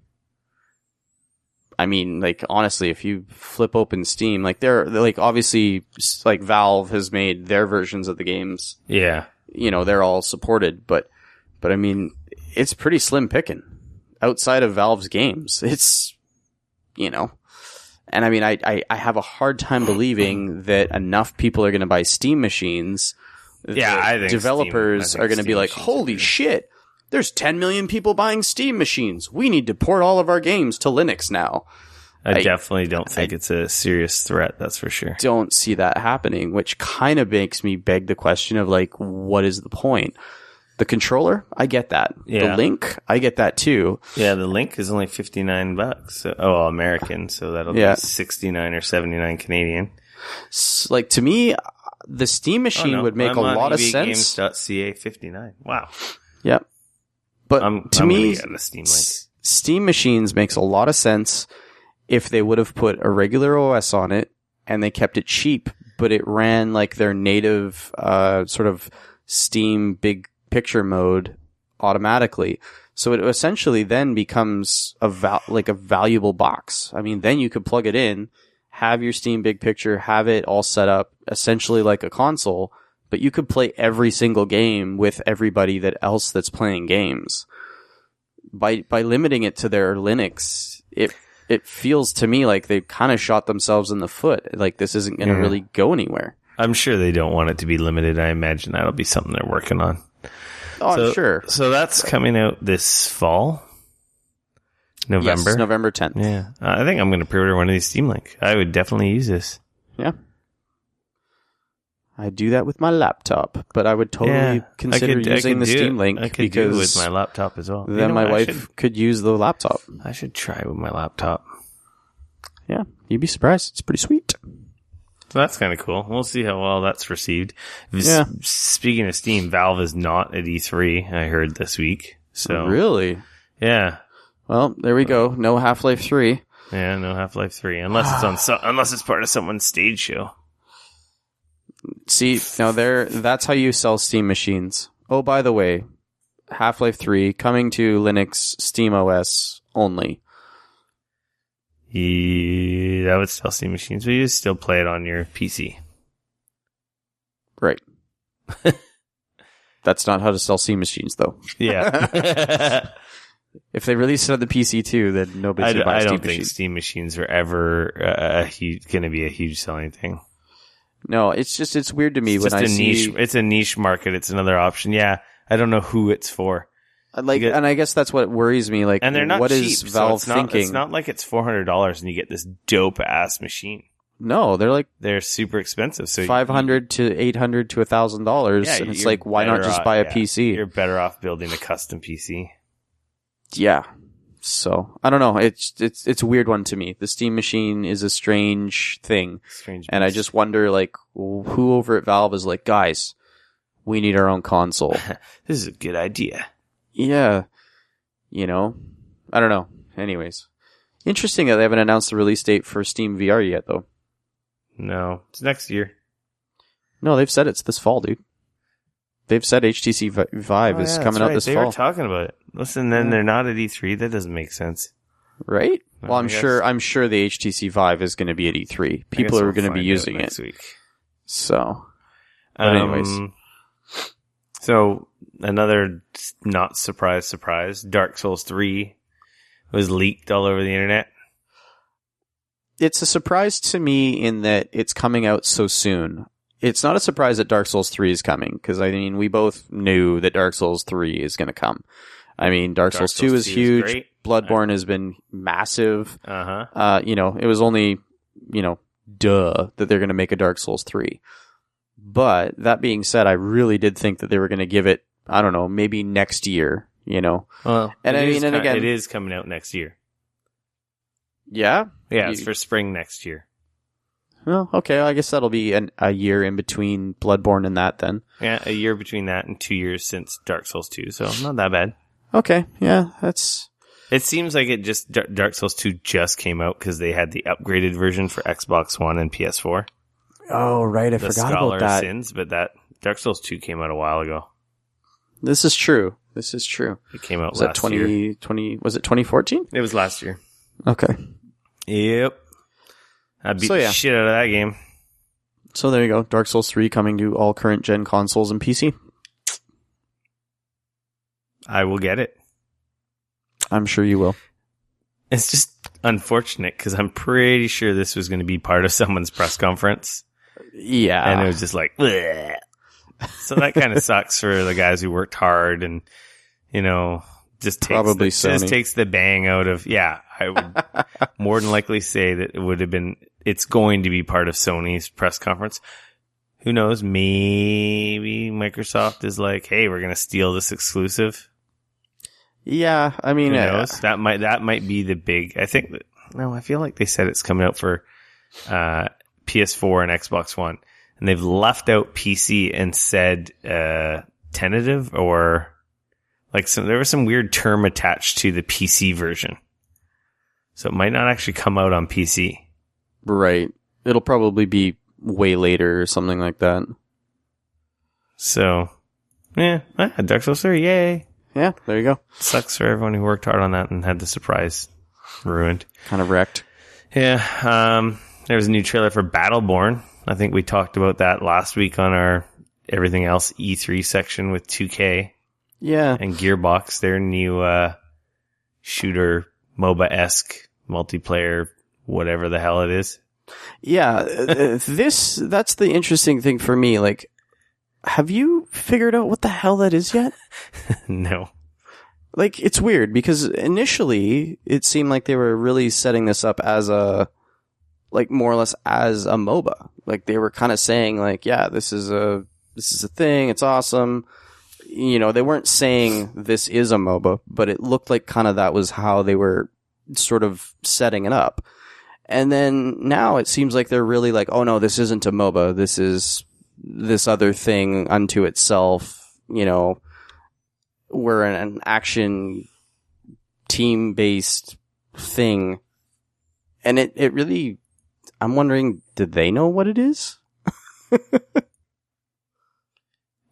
B: I mean, like, honestly, if you flip open Steam, like, they're like, obviously, like, Valve has made their versions of the games.
A: Yeah.
B: They're all supported, but I mean, it's pretty slim picking. Outside of Valve's games, it's, and I mean, I have a hard time believing that enough people are going to buy Steam machines.
A: Yeah, I think
B: developers are going to be like, holy shit, there's 10 million people buying Steam machines. We need to port all of our games to Linux now.
A: I definitely don't think it's a serious threat, that's for sure.
B: Don't see that happening, which kind of makes me beg the question of like, what is the point? The controller, I get that.
A: Yeah.
B: The Link, I get that too.
A: Yeah, the Link is only $59. So, American, so that'll be 69 or 79 Canadian.
B: Like, to me, the Steam machine would make a lot of sense.
A: Games.ca 59. Wow.
B: Yep. But to me,
A: get a Steam Link.
B: Steam machines makes a lot of sense if they would have put a regular OS on it and they kept it cheap, but it ran like their native sort of Steam big picture mode automatically. So it essentially then becomes a valuable box. I mean, then you could plug it in, have your Steam big picture, have it all set up essentially like a console, but you could play every single game with everybody else that's playing games. By limiting it to their Linux, it feels to me like they kind of shot themselves in the foot. Like, this isn't going to really go anywhere.
A: I'm sure they don't want it to be limited. I imagine that'll be something they're working on.
B: Oh, I'm sure.
A: So that's coming out this fall? November?
B: Yes, November 10th.
A: Yeah. I think I'm going to pre-order one of these Steam Link. I would definitely use this.
B: Yeah. I do that with my laptop, but I would totally consider using the Steam Link
A: I could do it with my laptop as well.
B: Then my wife could use the laptop.
A: I should try with my laptop.
B: Yeah, you'd be surprised. It's pretty sweet.
A: So that's kind of cool. We'll see how well that's received.
B: Yeah.
A: Speaking of Steam, Valve is not at E3, I heard this week. So
B: really?
A: Yeah.
B: Well, there we go. No Half-Life 3.
A: Yeah, no Half-Life 3. Unless it's part of someone's stage show.
B: See, now that's how you sell Steam machines. Oh, by the way, Half-Life 3 coming to Linux SteamOS only.
A: Yeah, that would sell Steam machines, but you still play it on your PC.
B: Right. That's not how to sell Steam machines, though.
A: Yeah.
B: If they release it on the PC too, then nobody's going to buy Steam machines. I don't think
A: Steam machines are ever going to be a huge selling thing.
B: No, it's weird to me when I see...
A: It's a niche market. It's another option. Yeah, I don't know who it's for.
B: And I guess that's what worries me. Like,
A: and they're not
B: what
A: cheap,
B: is Valve thinking?
A: It's not like it's $400 and you get this dope ass machine.
B: No, they're
A: super expensive. So
B: $500 to $800 to $1,000, and it's like, why not just buy a PC?
A: You're better off building a custom PC.
B: Yeah, So I don't know. It's a weird one to me. The Steam Machine is a strange thing, and I just wonder like who over at Valve is like, guys, we need our own console.
A: This is a good idea.
B: Yeah, I don't know. Anyways, interesting that they haven't announced the release date for Steam VR yet, though.
A: No, it's next year.
B: No, they've said it's this fall, dude. They've said HTC Vive is coming out this fall.
A: They were talking about it. Listen, then they're not at E3. That doesn't make sense,
B: right? Well, I'm sure the HTC Vive is going to be at E3. People are going to be using it
A: next week.
B: So, anyways,
A: so another not surprise, Dark Souls 3 was leaked all over the internet.
B: It's a surprise to me in that it's coming out so soon. It's not a surprise that Dark Souls 3 is coming, because, I mean, we both knew that Dark Souls 3 is going to come. I mean, Dark Souls 2 is huge. Bloodborne has been massive. It was only, duh that they're going to make a Dark Souls 3. But, that being said, I really did think that they were going to give it, I don't know, maybe next year,
A: Well,
B: and again,
A: it is coming out next year.
B: Yeah?
A: Yeah, it's for spring next year.
B: Well, okay, I guess that'll be a year in between Bloodborne and that then.
A: Yeah, a year between that and 2 years since Dark Souls 2, so not that bad.
B: Okay, yeah, that's...
A: It seems like Dark Souls 2 just came out because they had the upgraded version for Xbox One and PS4.
B: Oh, right, I forgot about that.
A: Sins, but that Dark Souls 2 came out a while ago.
B: This is true.
A: It came out
B: was
A: last year.
B: Was it 2014?
A: It was last year.
B: Okay.
A: Yep. I beat the shit out of that game.
B: So there you go. Dark Souls 3 coming to all current gen consoles and PC.
A: I will get it.
B: I'm sure you will.
A: It's just unfortunate because I'm pretty sure this was going to be part of someone's press conference.
B: Yeah.
A: And it was just like, bleh. So that kind of sucks for the guys who worked hard and, just takes the bang out of, I would more than likely say that it would have been, it's going to be part of Sony's press conference. Who knows? Maybe Microsoft is like, hey, we're going to steal this exclusive.
B: Yeah, I mean,
A: who knows? That might be the big, I feel like they said it's coming out for, PS4 and Xbox One. And they've left out PC and said, tentative or, there was some weird term attached to the PC version. So it might not actually come out on PC.
B: Right. It'll probably be way later or something like that.
A: So, Dark Souls 3, yay.
B: Yeah, there you go.
A: Sucks for everyone who worked hard on that and had the surprise ruined.
B: Kind of wrecked.
A: Yeah. There was a new trailer for Battleborn. I think we talked about that last week on our Everything Else E3 section with 2K.
B: Yeah.
A: And Gearbox, their new shooter, MOBA-esque, multiplayer, whatever the hell it is.
B: Yeah, that's the interesting thing for me. Like, have you figured out what the hell that is yet?
A: No.
B: Like, it's weird because initially it seemed like they were really setting this up as more or less as a MOBA. Like, they were kind of saying like, yeah, this is a thing. It's awesome. They weren't saying this is a MOBA, but it looked like kind of that was how they were sort of setting it up. And then now it seems like they're really like, oh no, this isn't a MOBA. This is this other thing unto itself. We're an action team-based thing. And it really, I'm wondering, did they know what it is?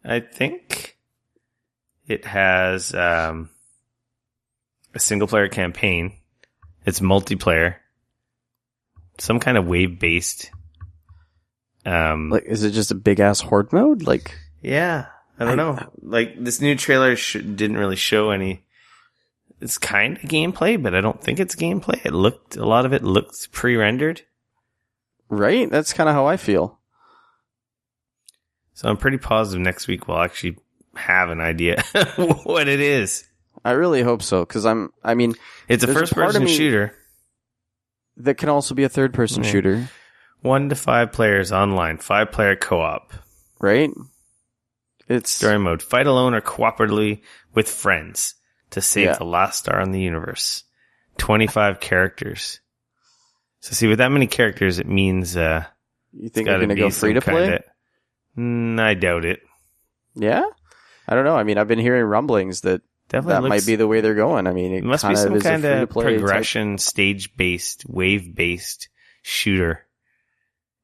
A: I think it has a single-player campaign. It's multiplayer. Some kind of wave-based.
B: Is it just a big-ass horde mode?
A: Yeah, I don't know. This new trailer didn't really show any. It's kind of gameplay, but I don't think it's gameplay. A lot of it looked pre-rendered.
B: Right? That's kind of how I feel.
A: So I'm pretty positive next week we'll actually have an idea what it is.
B: I really hope so, because
A: it's a first-person shooter
B: that can also be a third-person shooter.
A: 1 to 5 players online, 5-player co-op.
B: Right?
A: It's story mode. Fight alone or cooperatively with friends to save the last star in the universe. 25 characters. So see, with that many characters, it means
B: you think they're going to go free to play?
A: I doubt it.
B: Yeah? I don't know. I mean, I've been hearing rumblings that might be the way they're going. I mean, it
A: must be some kind of progression,
B: type.
A: stage-based, wave-based shooter.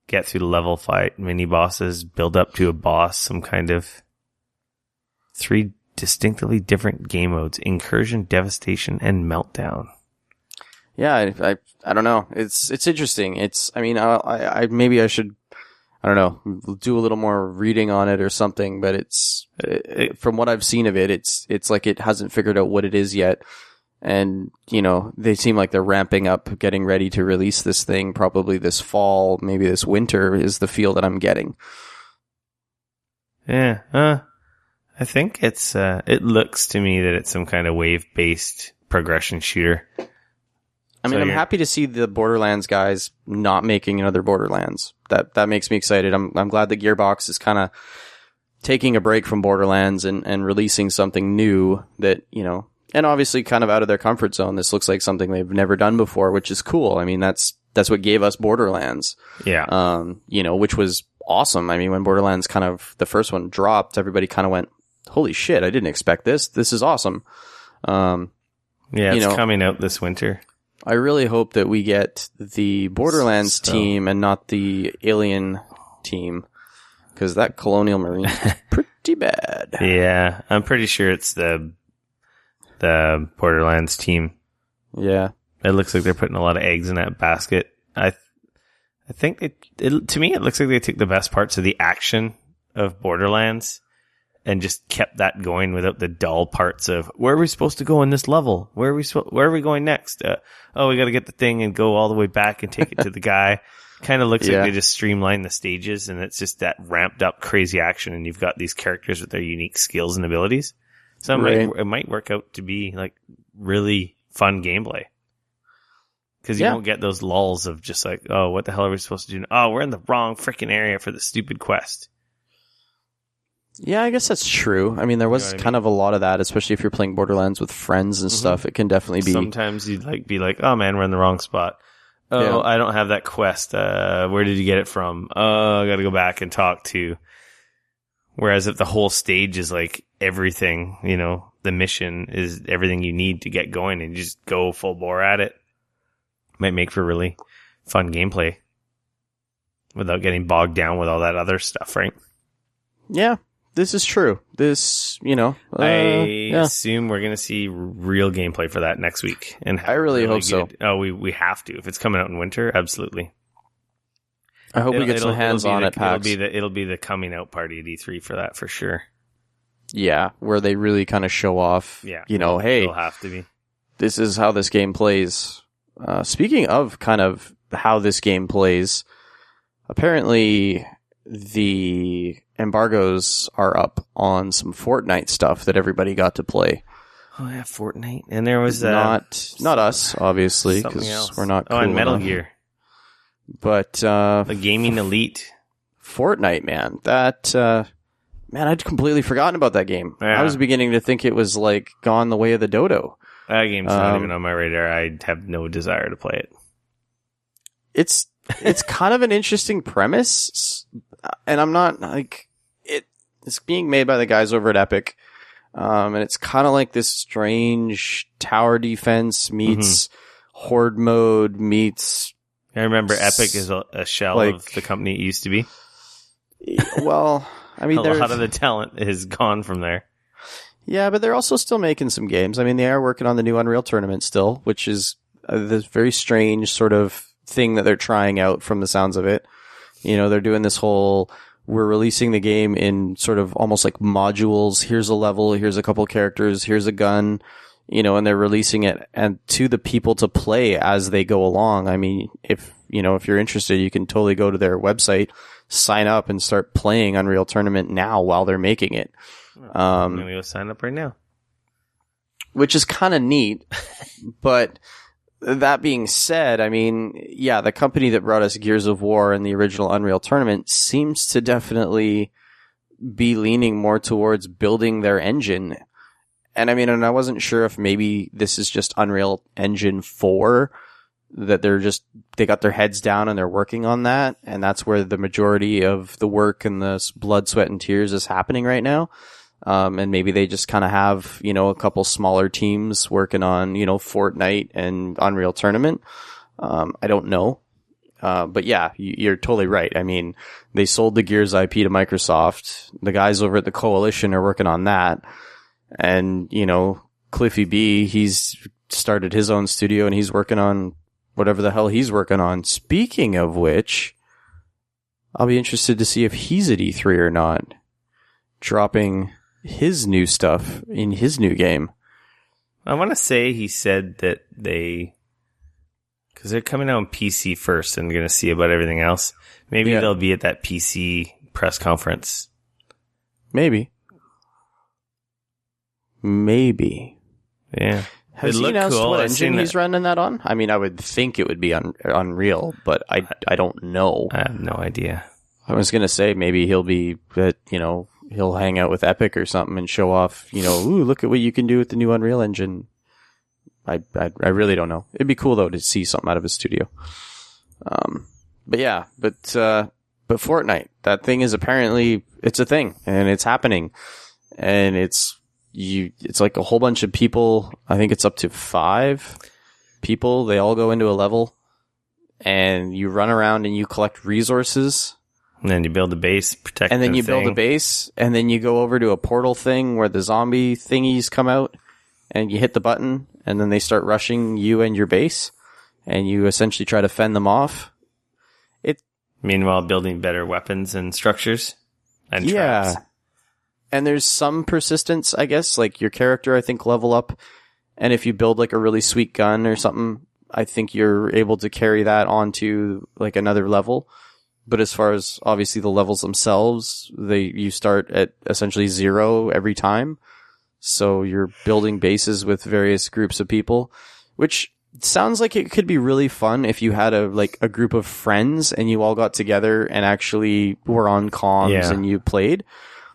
A: Get through the level, fight mini-bosses, build up to a boss, some kind of 3 distinctively different game modes: Incursion, Devastation, and Meltdown.
B: Yeah, I don't know. It's interesting. I mean, I maybe I should, I don't know, do a little more reading on it or something, but from what I've seen of it, it's like it hasn't figured out what it is yet. And, you know, they seem like they're ramping up, getting ready to release this thing probably this fall, maybe this winter is the feel that I'm getting.
A: Yeah, I think it looks to me that it's some kind of wave-based progression shooter.
B: I mean, I'm happy to see the Borderlands guys not making another Borderlands. That makes me excited. I'm glad that Gearbox is kind of taking a break from Borderlands and releasing something new that, you know, and obviously kind of out of their comfort zone. This looks like something they've never done before, which is cool. I mean, that's what gave us Borderlands.
A: Yeah.
B: You know, which was awesome. I mean, when Borderlands kind of, the first one dropped, everybody kind of went, holy shit, I didn't expect this. This is awesome.
A: Yeah, it's coming out this winter.
B: I really hope that we get the Borderlands team and not the Alien team, because that Colonial Marine is pretty bad.
A: Yeah, I'm pretty sure it's the Borderlands team.
B: Yeah.
A: It looks like they're putting a lot of eggs in that basket. I think to me, it looks like they took the best parts of the action of Borderlands and just kept that going without the dull parts of where are we supposed to go in this level? Where are we going next? We got to get the thing and go all the way back and take it to the guy. Kind of looks like they just streamlined the stages, and it's just that ramped up crazy action, and you've got these characters with their unique skills and abilities. So it might work out to be like really fun gameplay. Because you won't get those lulls of just like, oh, what the hell are we supposed to do? Oh, we're in the wrong freaking area for the stupid quest.
B: Yeah, I guess that's true. I mean, there was kind of a lot of that, especially if you're playing Borderlands with friends and stuff. It can definitely be.
A: Sometimes you'd be like, oh man, we're in the wrong spot. Oh, yeah. I don't have that quest. Where did you get it from? Oh, I got to go back and talk to. Whereas if the whole stage is like everything, you know, the mission is everything you need to get going and you just go full bore at it, might make for really fun gameplay without getting bogged down with all that other stuff, right?
B: Yeah. This is true. This, you know,
A: I assume we're going to see real gameplay for that next week. And
B: I really hope so.
A: Oh, we have to. If it's coming out in winter, absolutely.
B: I hope we get some hands on it, PAX.
A: It'll be the coming out party at E3 for that, for sure.
B: Yeah, where they really kind of show off, you know, hey,
A: it'll have to be.
B: This is how this game plays. Speaking of kind of how this game plays, apparently the embargoes are up on some Fortnite stuff that everybody got to play.
A: Oh yeah, Fortnite. And there was
B: not us, obviously, because we're not cool
A: and Metal
B: enough.
A: Gear.
B: But
A: the Gaming Elite.
B: Fortnite, man. That man, I'd completely forgotten about that game.
A: Yeah.
B: I was beginning to think it was like gone the way of the dodo.
A: That game's not even on my radar. I have no desire to play it.
B: It's kind of an interesting premise, and I'm not like it's being made by the guys over at Epic, and it's kind of like this strange tower defense meets horde mode meets.
A: I remember Epic is a shell of the company it used to be.
B: Well, I mean,
A: a lot of the talent is gone from there.
B: Yeah, but they're also still making some games. I mean, they are working on the new Unreal Tournament still, which is this very strange sort of thing that they're trying out from the sounds of it. You know, they're doing this whole, we're releasing the game in sort of almost like modules. Here's a level, here's a couple characters, here's a gun, you know, and they're releasing it and to the people to play as they go along. I mean, if you're interested, you can totally go to their website, sign up and start playing Unreal Tournament now while they're making it.
A: I'm going to go sign up right now.
B: Which is kind of neat, but that being said, I mean, yeah, the company that brought us Gears of War and the original Unreal Tournament seems to definitely be leaning more towards building their engine. And I mean, and I wasn't sure if maybe this is just Unreal Engine 4, that they got their heads down and they're working on that. And that's where the majority of the work and the blood, sweat, and tears is happening right now. And maybe they just kind of have, a couple smaller teams working on, Fortnite and Unreal Tournament. I don't know. But yeah, you're totally right. I mean, they sold the Gears IP to Microsoft. The guys over at the Coalition are working on that. And, Cliffy B, he's started his own studio and he's working on whatever the hell he's working on. Speaking of which, I'll be interested to see if he's at E3 or not, dropping his new stuff in his new game.
A: I want to say he said that because they're coming out on PC first and going to see about everything else. Maybe they'll be at that PC press conference.
B: Maybe.
A: Yeah.
B: Has he announced what engine he's running that on? I mean, I would think it would be Unreal, but I don't know.
A: I have no idea.
B: I was going to say maybe he'll be that, he'll hang out with Epic or something and show off, ooh, look at what you can do with the new Unreal Engine. I really don't know. It'd be cool though to see something out of his studio. But Fortnite, that thing is apparently, it's a thing and it's happening, and it's like a whole bunch of people. I think it's up to 5 people. They all go into a level and you run around and you collect resources.
A: And then you build a base, protect
B: and then
A: the
B: you
A: thing.
B: build a base, and then you go over to a portal thing where the zombie thingies come out, and you hit the button, and then they start rushing you and your base, and you essentially try to fend them off.
A: Meanwhile, building better weapons and structures and traps.
B: And there's some persistence, I guess, like your character, I think, level up, and if you build like a really sweet gun or something, I think you're able to carry that onto like another level. But as far as obviously the levels themselves, you start at essentially 0 every time. So you're building bases with various groups of people, which sounds like it could be really fun if you had a group of friends and you all got together and actually were on comms and you played.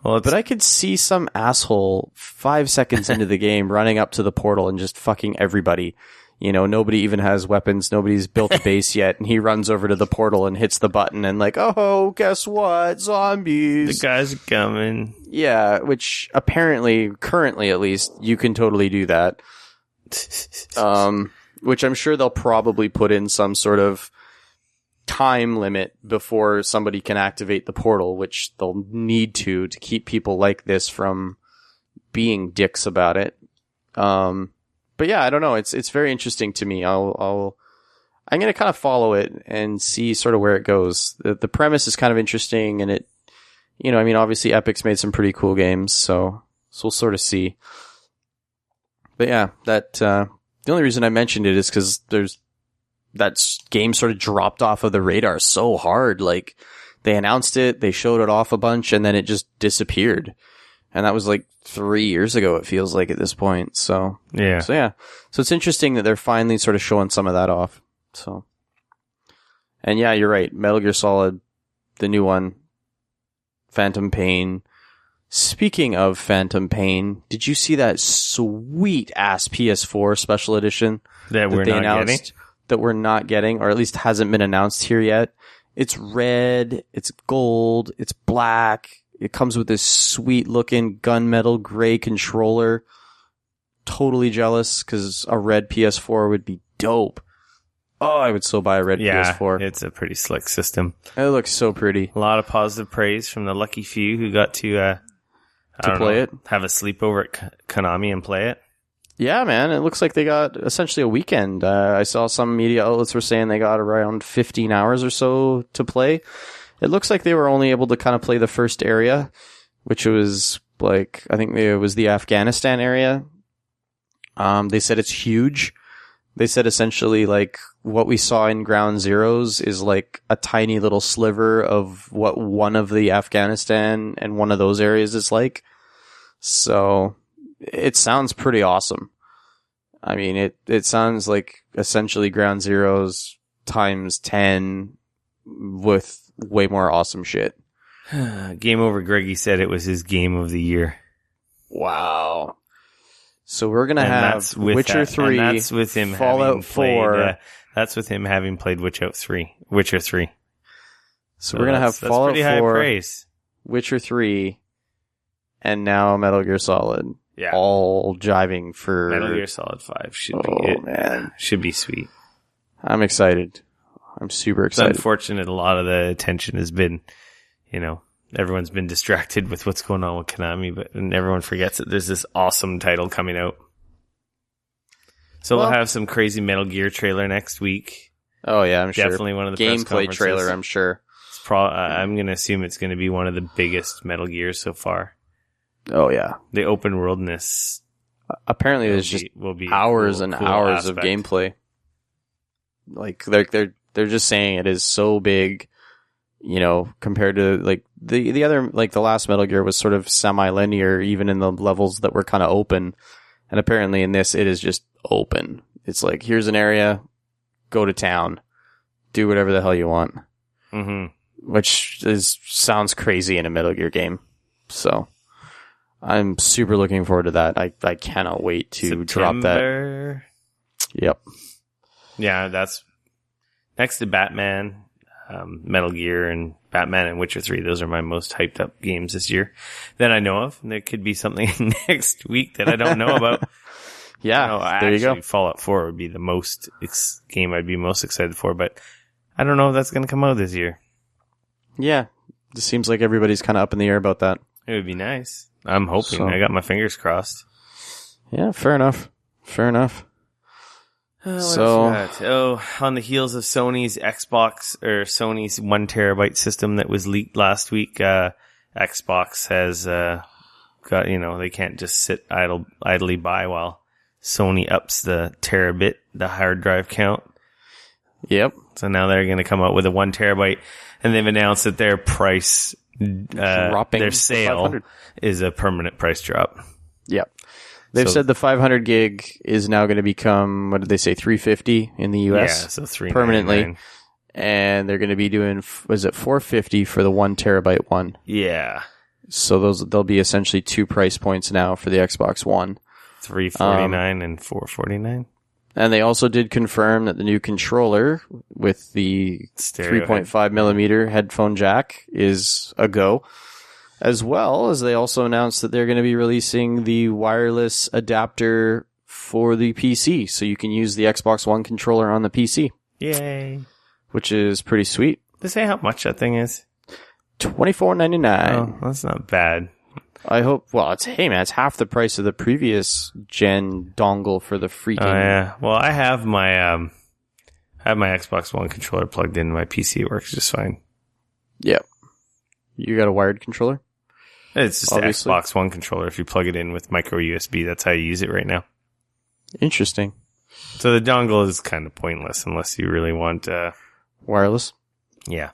B: Well, but I could see some asshole 5 seconds into the game running up to the portal and just fucking everybody. Nobody even has weapons. Nobody's built a base yet. And he runs over to the portal and hits the button and oh, guess what? Zombies.
A: The guys are coming.
B: Yeah, which apparently, currently at least, you can totally do that. Which I'm sure they'll probably put in some sort of time limit before somebody can activate the portal, which they'll need to keep people like this from being dicks about it. But yeah, I don't know. It's very interesting to me. I'm going to kind of follow it and see sort of where it goes. The premise is kind of interesting, and it, obviously Epic's made some pretty cool games, so we'll sort of see. But yeah, the only reason I mentioned it is because that game sort of dropped off of the radar so hard. Like, they announced it, they showed it off a bunch, and then it just disappeared. And that was 3 years ago, it feels like at this point. So it's interesting that they're finally sort of showing some of that off. So, and yeah, you're right. Metal Gear Solid, the new one, Phantom Pain. Speaking of Phantom Pain, did you see that sweet ass PS4 special edition
A: that we're not getting?
B: That we're not getting, or at least hasn't been announced here yet. It's red, it's gold, it's black. It comes with this sweet looking gunmetal gray controller. Totally jealous because a red PS4 would be dope. Oh, I would so buy a red PS4.
A: It's a pretty slick system.
B: It looks so pretty.
A: A lot of positive praise from the lucky few who got to
B: play it.
A: Have a sleepover at Konami and play it.
B: Yeah, man. It looks like they got essentially a weekend. I saw some media outlets were saying they got around 15 hours or so to play. It looks like they were only able to kind of play the first area, which was I think it was the Afghanistan area. They said it's huge. They said essentially what we saw in Ground Zeroes is a tiny little sliver of what one of the Afghanistan and one of those areas is like. So it sounds pretty awesome. I mean, it sounds like essentially Ground Zeroes times 10 with way more awesome shit.
A: Game Over Greggy said it was his game of the year.
B: Wow. So we're gonna have Witcher 3,
A: and that's with him
B: Fallout 4.
A: That's with him having played Witcher 3.
B: So we're gonna have Fallout 4,
A: high praise.
B: Witcher 3, and now Metal Gear Solid.
A: Yeah,
B: all jiving for
A: Metal Gear Solid 5 should be it. Man, should be sweet.
B: I'm excited. I'm super excited.
A: It's unfortunate. A lot of the attention has been, everyone's been distracted with what's going on with Konami, and everyone forgets that there's this awesome title coming out. So we'll have some crazy Metal Gear trailer next week.
B: Oh yeah, I'm sure.
A: Definitely one of the
B: gameplay trailer. I'm sure.
A: I'm going to assume it's going to be one of the biggest Metal Gears so far.
B: Oh yeah,
A: the open worldness.
B: Apparently, there's just hours and hours of gameplay. Like they're just saying it is so big, compared to like the other, like the last Metal Gear was sort of semi-linear, even in the levels that were kind of open. And apparently in this, it is just open. It's like, here's an area, go to town, do whatever the hell you want.
A: Mm-hmm.
B: Which sounds crazy in a Metal Gear game. So I'm super looking forward to that. I cannot wait to drop that. Yep.
A: Yeah, that's next to Batman, Metal Gear, and Batman and Witcher 3. Those are my most hyped up games this year that I know of. And there could be something next week that I don't know about.
B: Yeah, there you go.
A: Fallout 4 would be the most game I'd be most excited for, but I don't know if that's going to come out this year.
B: Yeah, it seems like everybody's kind of up in the air about that.
A: It would be nice. I'm hoping. So, I got my fingers crossed.
B: Yeah, fair enough.
A: On the heels of Sony's Xbox or Sony's 1 terabyte system that was leaked last week, Xbox has got, they can't just sit idly by while Sony ups the terabit, the hard drive count.
B: Yep.
A: So now they're going to come out with a 1 terabyte, and they've announced that their price, their sale is a permanent price drop.
B: Yep. They've said the 500 gig is now going to become, what did they say, $350 in the US?
A: Yeah, so $399
B: permanently. And they're going to be doing, was it $450 for the 1 terabyte one?
A: Yeah.
B: So they'll be essentially 2 price points now for the Xbox One.
A: $349 and $449.
B: And they also did confirm that the new controller with the 3.5 millimeter headphone jack is a go. As well as they also announced that they're going to be releasing the wireless adapter for the PC. So you can use the Xbox One controller on the PC.
A: Yay.
B: Which is pretty sweet.
A: Did they say how much that thing is?
B: $24.99.
A: Oh, that's not bad.
B: I hope, it's half the price of the previous gen dongle for the freaking...
A: Oh, yeah. Well, I have my Xbox One controller plugged into my PC. It works just fine.
B: Yep. You got a wired controller?
A: It's just obviously. The Xbox One controller. If you plug it in with micro USB, that's how you use it right now.
B: Interesting.
A: So the dongle is kind of pointless unless you really want...
B: wireless?
A: Yeah.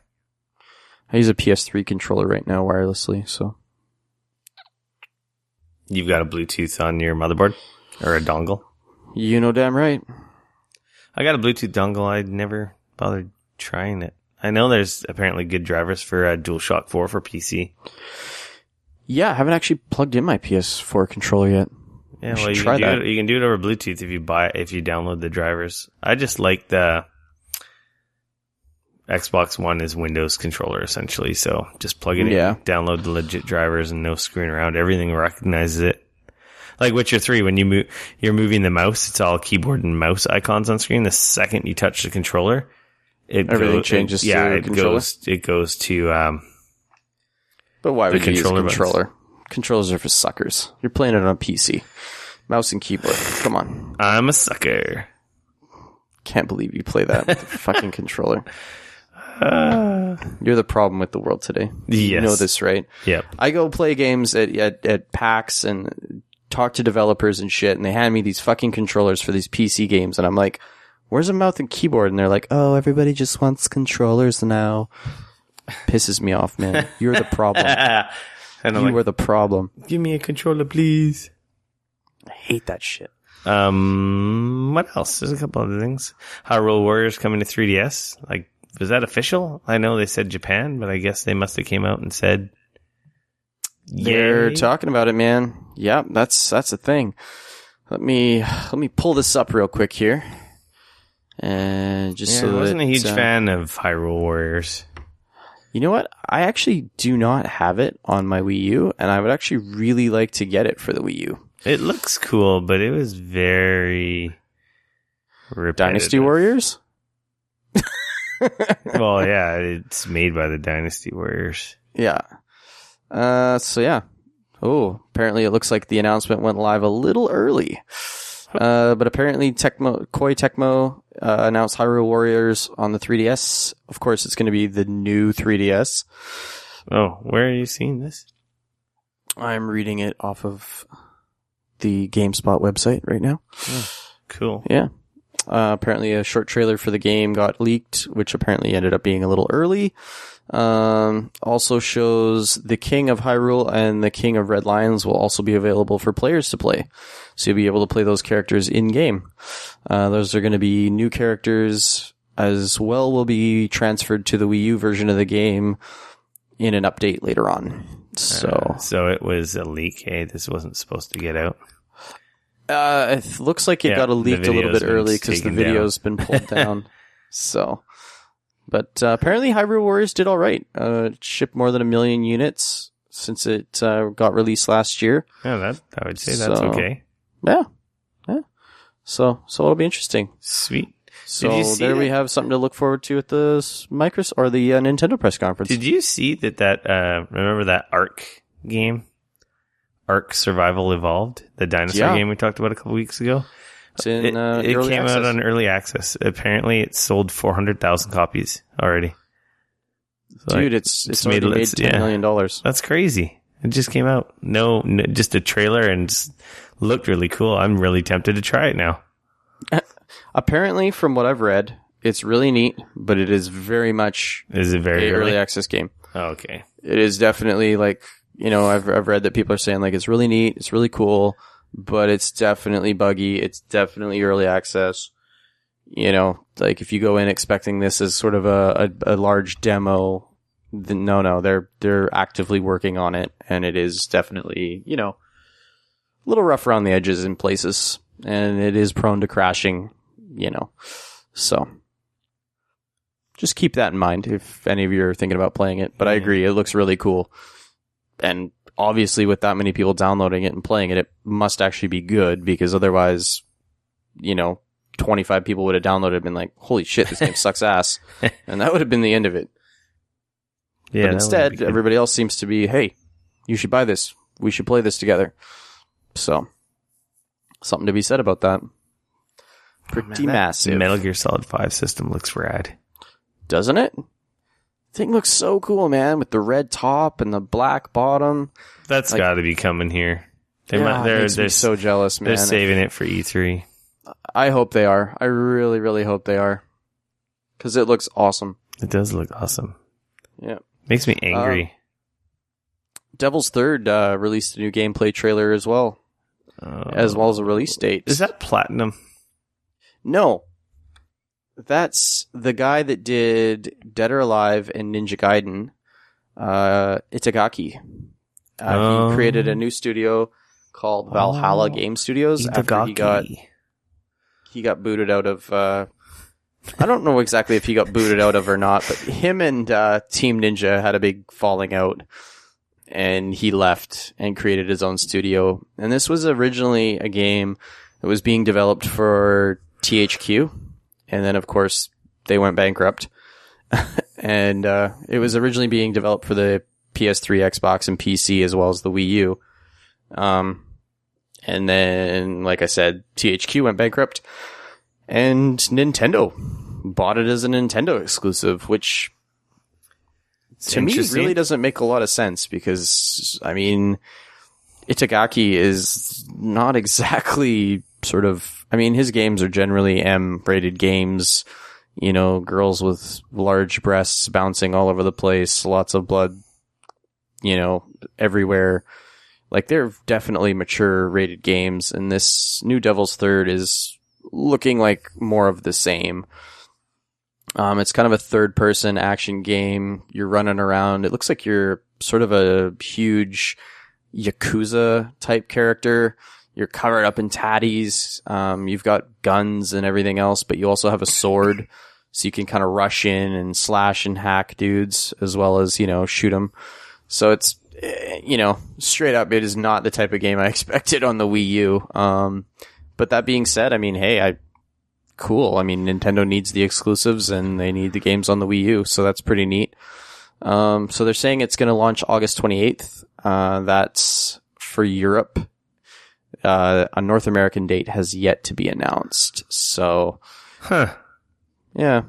B: I use a PS3 controller right now wirelessly, so...
A: You've got a Bluetooth on your motherboard? Or a dongle?
B: You know damn right.
A: I got a Bluetooth dongle. I never bothered trying it. I know there's apparently good drivers for DualShock 4 for PC. Yeah,
B: I haven't actually plugged in my PS4 controller yet.
A: Yeah, well, you can do it over Bluetooth if you download the drivers. I just like the Xbox One is Windows controller essentially, so just plug it in, download the legit drivers, and no screwing around. Everything recognizes it. Like Witcher 3, when you're moving the mouse, it's all keyboard and mouse icons on screen. The second you touch the controller,
B: everything changes to the controller?
A: It goes to
B: but why would you use a controller? Buttons. Controllers are for suckers. You're playing it on a PC. Mouse and keyboard. Come on.
A: I'm a sucker.
B: Can't believe you play that with the fucking controller. You're the problem with the world today.
A: Yes.
B: You know this, right?
A: Yep.
B: I go play games at PAX and talk to developers and shit, and they hand me these fucking controllers for these PC games, and I'm like, where's a mouse and keyboard? And they're like, oh, everybody just wants controllers now. Pisses me off, man. You're the problem. You are the problem.
A: Give me a controller, please.
B: I hate that shit.
A: What else? There's a couple other things. Hyrule Warriors coming to 3DS. Like, was that official? I know they said Japan, but I guess they must have came out and said,
B: They're talking about it, man. Yeah, that's a thing. Let me pull this up real quick here. And
A: I wasn't a huge fan of Hyrule Warriors.
B: You know what? I actually do not have it on my Wii U, and I would actually really like to get it for the Wii U.
A: It looks cool, but it was very repetitive.
B: Dynasty Warriors?
A: Well, yeah, it's made by the Dynasty Warriors.
B: Yeah. So yeah. Oh, apparently it looks like the announcement went live a little early. But apparently Koei Tecmo announced Hyrule Warriors on the 3DS. Of course, it's going to be the new 3DS.
A: Oh, where are you seeing this?
B: I'm reading it off of the GameSpot website right now.
A: Oh, cool.
B: Yeah. Apparently a short trailer for the game got leaked, which apparently ended up being a little early. Also shows the King of Hyrule and the King of Red Lions will also be available for players to play. So you'll be able to play those characters in game. Those are going to be new characters as well, will be transferred to the Wii U version of the game in an update later on.
A: So it was a leak. Hey, this wasn't supposed to get out.
B: It looks like it got leaked a little bit early because the video's been pulled down. So, but apparently Hyrule Warriors did all right. It shipped more than 1 million units since it got released last year.
A: Yeah, I would say that's okay.
B: Yeah. So it'll be interesting.
A: Sweet.
B: So there we have something to look forward to at the Microsoft or the Nintendo press conference.
A: Did you see that remember that Ark game? Ark Survival Evolved, the dinosaur game we talked about a couple weeks ago.
B: It
A: came out on early access. Apparently, it sold 400,000 copies already. So
B: dude, it's already made $10 million.
A: That's crazy. It just came out. No, just a trailer and just looked really cool. I'm really tempted to try it now.
B: Apparently, from what I've read, it's really neat, but it is very much early access game.
A: Oh, okay.
B: It is definitely like, you know, I've read that people are saying like it's really neat, it's really cool, but it's definitely buggy. It's definitely early access. You know, like if you go in expecting this as sort of a large demo, then no, they're actively working on it, and it is definitely, you know, a little rough around the edges in places, and it is prone to crashing, you know. So just keep that in mind if any of you are thinking about playing it. But I agree, it looks really cool. And obviously with that many people downloading it and playing it, it must actually be good, because otherwise, you know, 25 people would have downloaded it and been like, holy shit, this game sucks ass. And that would have been the end of it. Yeah, but instead, everybody else seems to be, hey, you should buy this. We should play this together. So, something to be said about that. Pretty massive.
A: The Metal Gear Solid 5 system looks rad.
B: Doesn't it? Thing looks so cool, man, with the red top and the black bottom.
A: That's got to be coming here.
B: They're so jealous, man.
A: They're saving it for E3.
B: I hope they are. I really, really hope they are, because it looks awesome.
A: It does look awesome.
B: Yeah,
A: makes me angry.
B: Devil's Third released a new gameplay trailer as well as a release date.
A: Is that Platinum?
B: No. That's the guy that did Dead or Alive and Ninja Gaiden, Itagaki. He created a new studio called Valhalla Game Studios
A: Itagaki.
B: after he got booted out of... I don't know exactly if he got booted out of or not, but him and Team Ninja had a big falling out, and he left and created his own studio. And this was originally a game that was being developed for THQ. And then, of course, they went bankrupt. And it was originally being developed for the PS3, Xbox, and PC, as well as the Wii U. And then, like I said, THQ went bankrupt. And Nintendo bought it as a Nintendo exclusive, which to me really doesn't make a lot of sense, because, I mean, Itagaki is not exactly sort of... I mean, his games are generally M-rated games, you know, girls with large breasts bouncing all over the place, lots of blood, you know, everywhere. Like, they're definitely mature rated games, and this new Devil's Third is looking like more of the same. It's kind of a third-person action game. You're running around. It looks like you're sort of a huge Yakuza-type character. you're covered up in tatties. You've got guns and everything else, but you also have a sword, so you can kind of rush in and slash and hack dudes as well as, shoot them. So it's, straight up, it is not the type of game I expected on the Wii U. But that being said, I mean, hey, cool. I mean, Nintendo needs the exclusives and they need the games on the Wii U, so that's pretty neat. So they're saying it's going to launch August 28th. That's for Europe. A North American date has yet to be announced. So, yeah.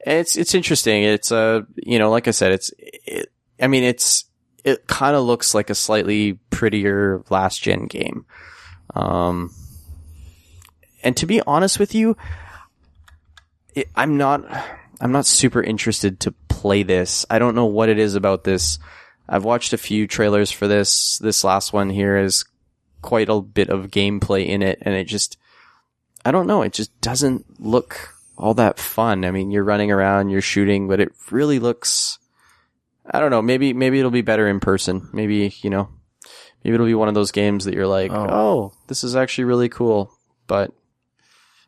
B: It's interesting. It's like I said, it kind of looks like a slightly prettier last gen game. And to be honest with you, I'm not super interested to play this. I don't know what it is about this. I've watched a few trailers for this. This last one here is quite a bit of gameplay in it, and I don't know, it just doesn't look all that fun. I mean, you're running around, you're shooting, but it really looks, I don't know, maybe it'll be better in person. Maybe it'll be one of those games that you're like, oh, this is actually really cool, but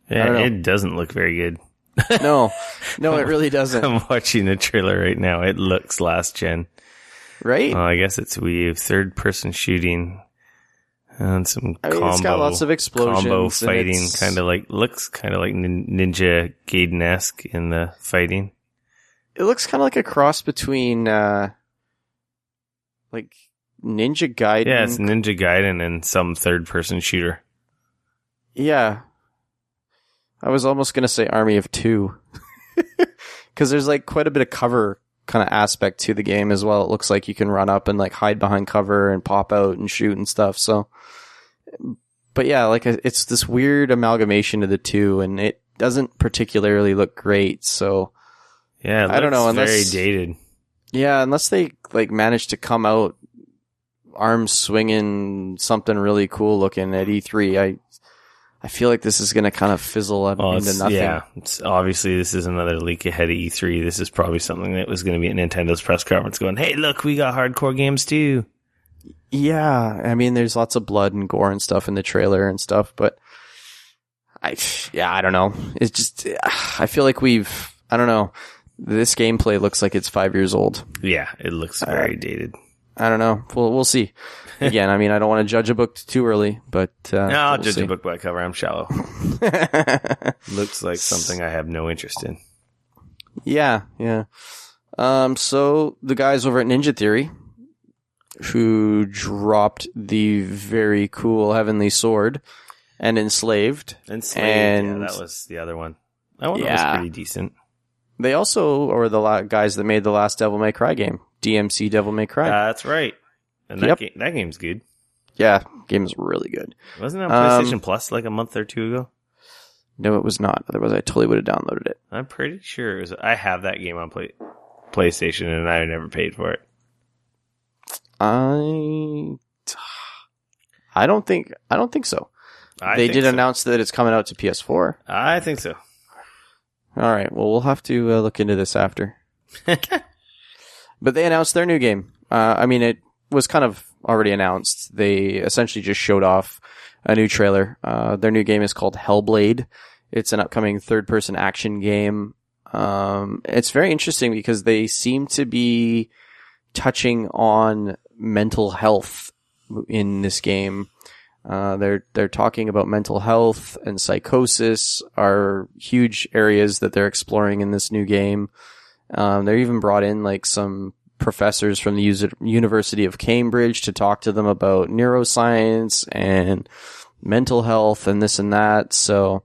A: yeah, it doesn't look very good.
B: No, it really doesn't.
A: I'm watching the trailer right now. It looks last gen.
B: Right?
A: Well, I guess it's Wii, third person shooting and some combo.
B: It's got lots of explosions.
A: Combo fighting, looks kind of like Ninja Gaiden-esque in the fighting.
B: It looks kind of like a cross between, like Ninja Gaiden.
A: Yeah, it's Ninja Gaiden and some third person shooter.
B: Yeah. I was almost going to say Army of Two. Because there's like quite a bit of cover kind of aspect to the game as well. It looks like you can run up and like hide behind cover and pop out and shoot and stuff. So, but yeah, like it's this weird amalgamation of the two, and it doesn't particularly look great. So
A: yeah,
B: I don't know.
A: Very dated.
B: Yeah, unless they like manage to come out arms swinging something really cool looking at E3, I feel like this is going to kind of fizzle into nothing.
A: Yeah, obviously this is another leak ahead of E3. This is probably something that was going to be at Nintendo's press conference going, hey, look, we got hardcore games too.
B: Yeah, I mean, there's lots of blood and gore and stuff in the trailer and stuff, but I don't know. It's just, I feel like I don't know. This gameplay looks like it's 5 years old.
A: Yeah, it looks very dated.
B: I don't know. We'll see. Again, I mean, I don't want to judge a book too early, but
A: no, I'll judge a book by cover. I'm shallow. Looks like something I have no interest in.
B: Yeah. So the guys over at Ninja Theory, who dropped the very cool Heavenly Sword and Enslaved.
A: Yeah, that was the other one. That one was pretty decent.
B: They also are the guys that made the last Devil May Cry game, DMC Devil May Cry.
A: That's right. And that game's good.
B: Yeah, game is really good.
A: Wasn't it on PlayStation Plus like a month or two ago?
B: No, it was not. Otherwise, I totally would have downloaded it.
A: I'm pretty sure it was. I have that game on PlayStation, and I never paid for it.
B: I don't think so. They did announce that it's coming out to PS4.
A: I think so.
B: All right. Well, we'll have to look into this after. But they announced their new game. I mean, it was kind of already announced. They essentially just showed off a new trailer. Their new game is called Hellblade. It's an upcoming third-person action game. It's very interesting because they seem to be touching on mental health in this game. They're talking about mental health and psychosis are huge areas that they're exploring in this new game. They're even brought in like some professors from the University of Cambridge to talk to them about neuroscience and mental health and this and that. So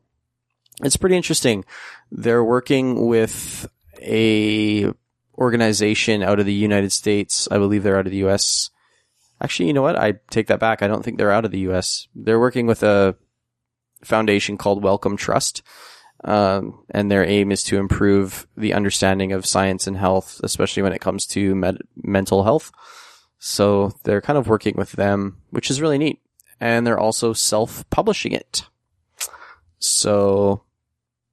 B: it's pretty interesting. They're working with a organization out of the United States. I believe they're out of the US. Actually, you know what? I take that back. I don't think they're out of the US. They're working with a foundation called Wellcome Trust. And their aim is to improve the understanding of science and health, especially when it comes to mental health. So they're kind of working with them, which is really neat. And they're also self-publishing it. So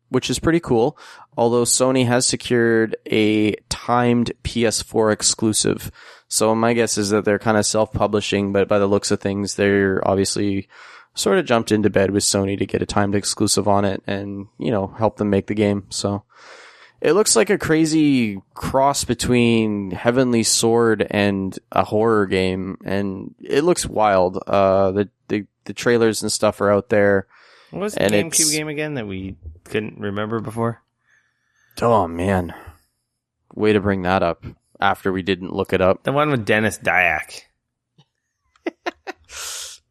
B: which is pretty cool. Although Sony has secured a timed PS4 exclusive. So my guess is that they're kind of self-publishing, but by the looks of things, they're obviously sort of jumped into bed with Sony to get a timed exclusive on it and, help them make the game. So it looks like a crazy cross between Heavenly Sword and a horror game, and it looks wild. The trailers and stuff are out there.
A: What was the GameCube game again that we couldn't remember before?
B: Oh, man. Way to bring that up after we didn't look it up.
A: The one with Dennis Dyack.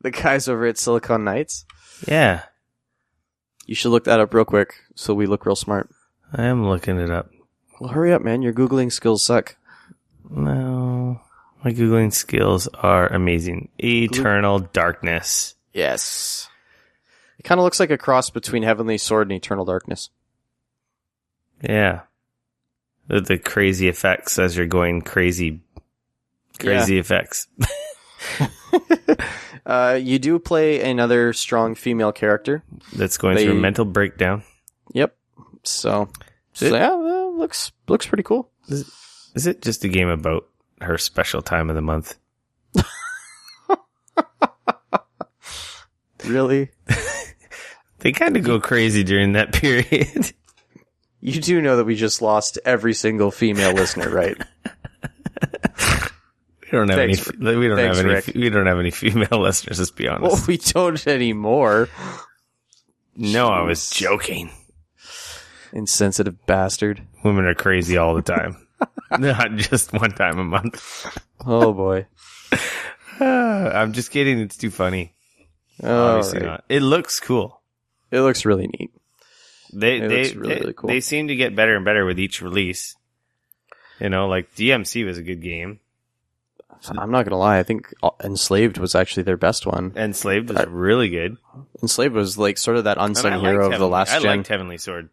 B: The guys over at Silicon Knights?
A: Yeah.
B: You should look that up real quick so we look real smart.
A: I am looking it up.
B: Well, hurry up, man. Your Googling skills suck.
A: No. My Googling skills are amazing. Eternal Darkness.
B: Yes. It kind of looks like a cross between Heavenly Sword and Eternal Darkness.
A: Yeah. The crazy effects as you're going crazy effects.
B: You do play another strong female character.
A: That's going through a mental breakdown.
B: Yep. So yeah, looks pretty cool.
A: Is it just a game about her special time of the month?
B: Really?
A: They kind of go crazy during that period.
B: You do know that we just lost every single female listener, right?
A: We don't have any female listeners, let's be honest.
B: Well, we don't anymore.
A: No, I was joking.
B: Insensitive bastard.
A: Women are crazy all the time. Not just one time a month.
B: Oh boy.
A: I'm just kidding. It's too funny. Obviously not. It looks cool.
B: It looks really neat.
A: It looks really cool. They seem to get better and better with each release. Like DMC was a good game.
B: I'm not gonna lie. I think Enslaved was actually their best one.
A: Enslaved was really good.
B: Enslaved was like sort of that unsung hero of the last gen.
A: I liked Heavenly Sword.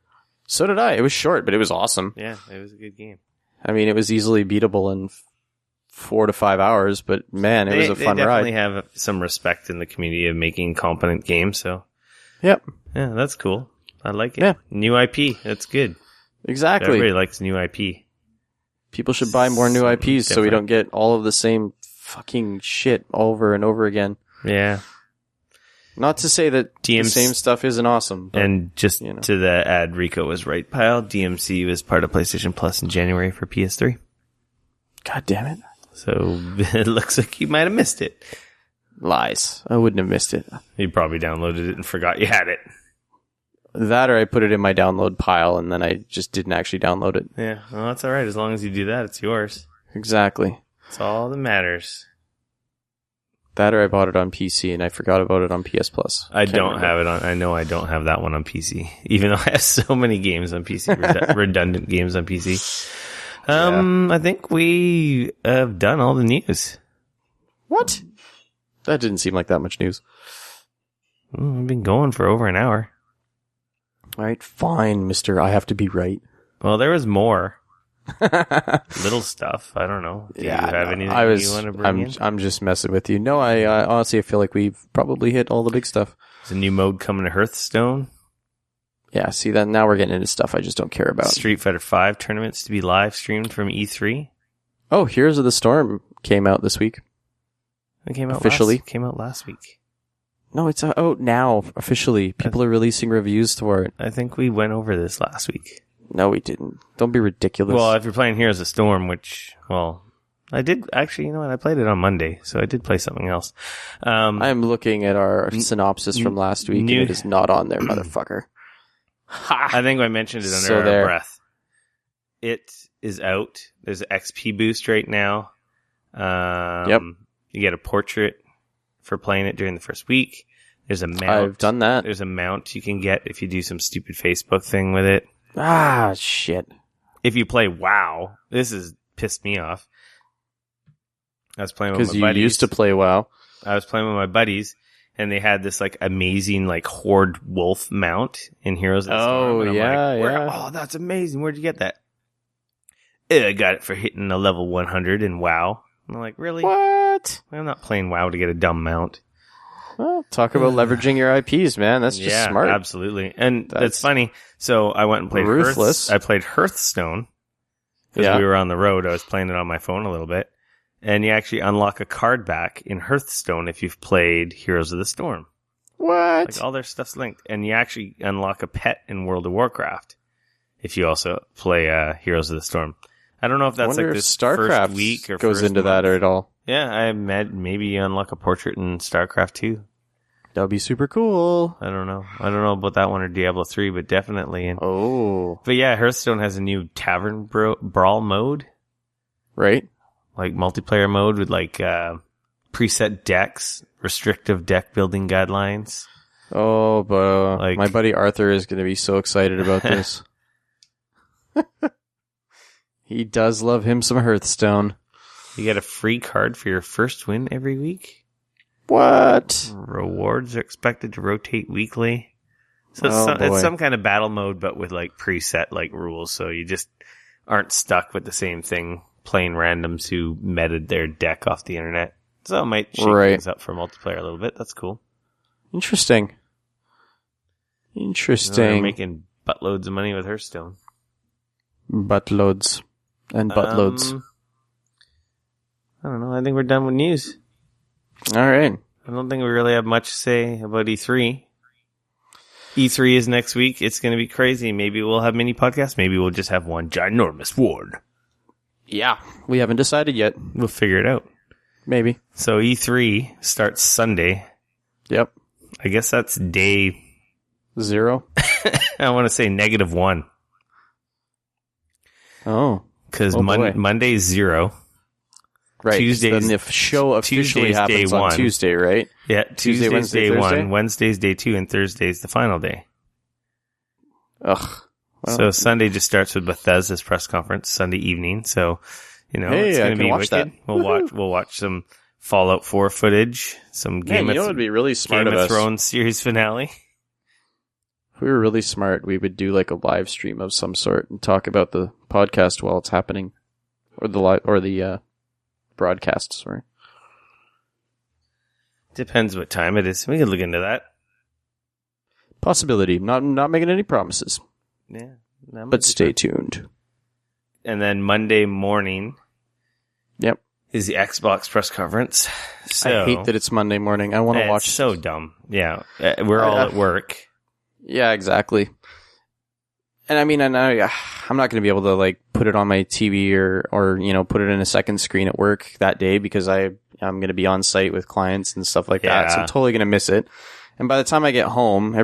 B: So did I. It was short, but it was awesome.
A: Yeah, it was a good game.
B: I mean, it was easily beatable in 4 to 5 hours, but man, it was a fun ride. They
A: definitely have some respect in the community of making competent games, so.
B: Yep.
A: Yeah, that's cool. I like it.
B: Yeah.
A: New IP. That's good.
B: Exactly.
A: Everybody likes new IP.
B: People should buy more new IPs so we don't get all of the same fucking shit over and over again.
A: Yeah.
B: Not to say that the same stuff isn't awesome. But,
A: and just to the ad, Rico was right, pile. DMC was part of PlayStation Plus in January for PS3.
B: God damn it.
A: So it looks like you might have missed it.
B: Lies. I wouldn't have missed it.
A: You probably downloaded it and forgot you had it.
B: That or I put it in my download pile and then I just didn't actually download it.
A: Yeah, well, that's all right. As long as you do that, it's yours.
B: Exactly.
A: That's all that matters.
B: That or I bought it on PC and I forgot about it on PS Plus.
A: I don't have it on. I know I don't have that one on PC, even though I have so many games on PC, redundant games on PC. I think we have done all the news.
B: What? That didn't seem like that much news.
A: We've been going for over an hour.
B: All right, fine, mister. I have to be right.
A: Well, there was more. Little stuff. I don't know. Do you have anything you want to bring in?
B: I'm just messing with you. No, I honestly feel like we've probably hit all the big stuff.
A: There's a new mode coming to Hearthstone.
B: Yeah, see that now we're getting into stuff I just don't care about.
A: Street Fighter V tournaments to be live streamed from E3.
B: Oh, Heroes of the Storm came out this week.
A: It came out
B: officially.
A: Came out last week.
B: No, it's out now officially. People are releasing reviews for it.
A: I think we went over this last week.
B: No, we didn't. Don't be ridiculous.
A: Well, if you're playing Heroes of Storm, which, I did actually, you know what? I played it on Monday, so I did play something else.
B: I'm looking at our synopsis from last week, and it is not on there, motherfucker.
A: I think I mentioned it under our breath. It is out. There's an XP boost right now.
B: Yep.
A: You get a portrait for playing it during the first week. There's a mount.
B: I've done that.
A: There's a mount you can get if you do some stupid Facebook thing with it.
B: Ah, shit.
A: If you play WoW, this has pissed me off. I was playing with my buddies.
B: Because you used to play WoW.
A: I was playing with my buddies, and they had this amazing horde wolf mount in Heroes of the Storm.
B: Oh, yeah.
A: Oh, that's amazing. Where'd you get that? I got it for hitting a level 100 in WoW. I'm like, really?
B: What?
A: I'm not playing WoW to get a dumb mount.
B: Well, talk about leveraging your IPs, man. That's just smart.
A: Absolutely. And that's funny. So I went and played
B: ruthless.
A: I played Hearthstone because we were on the road. I was playing it on my phone a little bit. And you actually unlock a card back in Hearthstone if you've played Heroes of the Storm.
B: What?
A: Like all their stuff's linked. And you actually unlock a pet in World of Warcraft if you also play Heroes of the Storm. I don't know if that's like this
B: StarCraft
A: first week or
B: goes
A: first
B: into
A: month.
B: that or at all.
A: Yeah, I maybe you unlock a portrait in StarCraft 2.
B: That'd be super cool.
A: I don't know about that one or Diablo 3, but definitely.
B: But
A: yeah, Hearthstone has a new Tavern Brawl mode.
B: Right.
A: Like multiplayer mode with like preset decks, restrictive deck building guidelines.
B: Oh, but my buddy Arthur is going to be so excited about this. He does love him some Hearthstone.
A: You get a free card for your first win every week.
B: What?
A: Rewards are expected to rotate weekly. So it's some kind of battle mode, but with like preset like rules. So you just aren't stuck with the same thing playing randoms who meted their deck off the internet. So it might shake things up for multiplayer a little bit. That's cool.
B: Interesting.
A: They're making buttloads of money with Hearthstone.
B: Buttloads. And buttloads.
A: I don't know. I think we're done with news.
B: All right.
A: I don't think we really have much to say about E3. E3 is next week. It's going to be crazy. Maybe we'll have mini podcasts. Maybe we'll just have one ginormous one.
B: Yeah. We haven't decided yet.
A: We'll figure it out.
B: Maybe.
A: So E3 starts Sunday.
B: Yep.
A: I guess that's day
B: 0.
A: I want to say -1.
B: Oh.
A: Because Monday's 0.
B: Right.
A: Tuesday's,
B: then the show officially happens on Tuesday, right?
A: Yeah. Tuesday's
B: Wednesday,
A: day
B: Thursday?
A: 1. Wednesday's day 2. And Thursday's the final day.
B: Ugh. Well,
A: so Sunday just starts with Bethesda's press conference Sunday evening. So, it's going to be wicked.
B: That.
A: We'll watch some Fallout 4 footage, some Game of
B: would be really smart
A: Game
B: of
A: of
B: us.
A: Thrones series finale.
B: If we were really smart, we would do like a live stream of some sort and talk about the podcast while it's happening, or the broadcast. Sorry.
A: Depends what time it is. We can look into that.
B: Possibility. Not making any promises.
A: Yeah.
B: But stay tuned.
A: And then Monday morning.
B: Yep.
A: Is the Xbox press conference. So,
B: I hate that it's Monday morning. I want to watch.
A: It's so dumb. Yeah. We're all at work.
B: Yeah, exactly. And I mean, I'm not going to be able to like put it on my TV or put it in a second screen at work that day because I'm going to be on site with clients and stuff like that. So I'm totally going to miss it. And by the time I get home,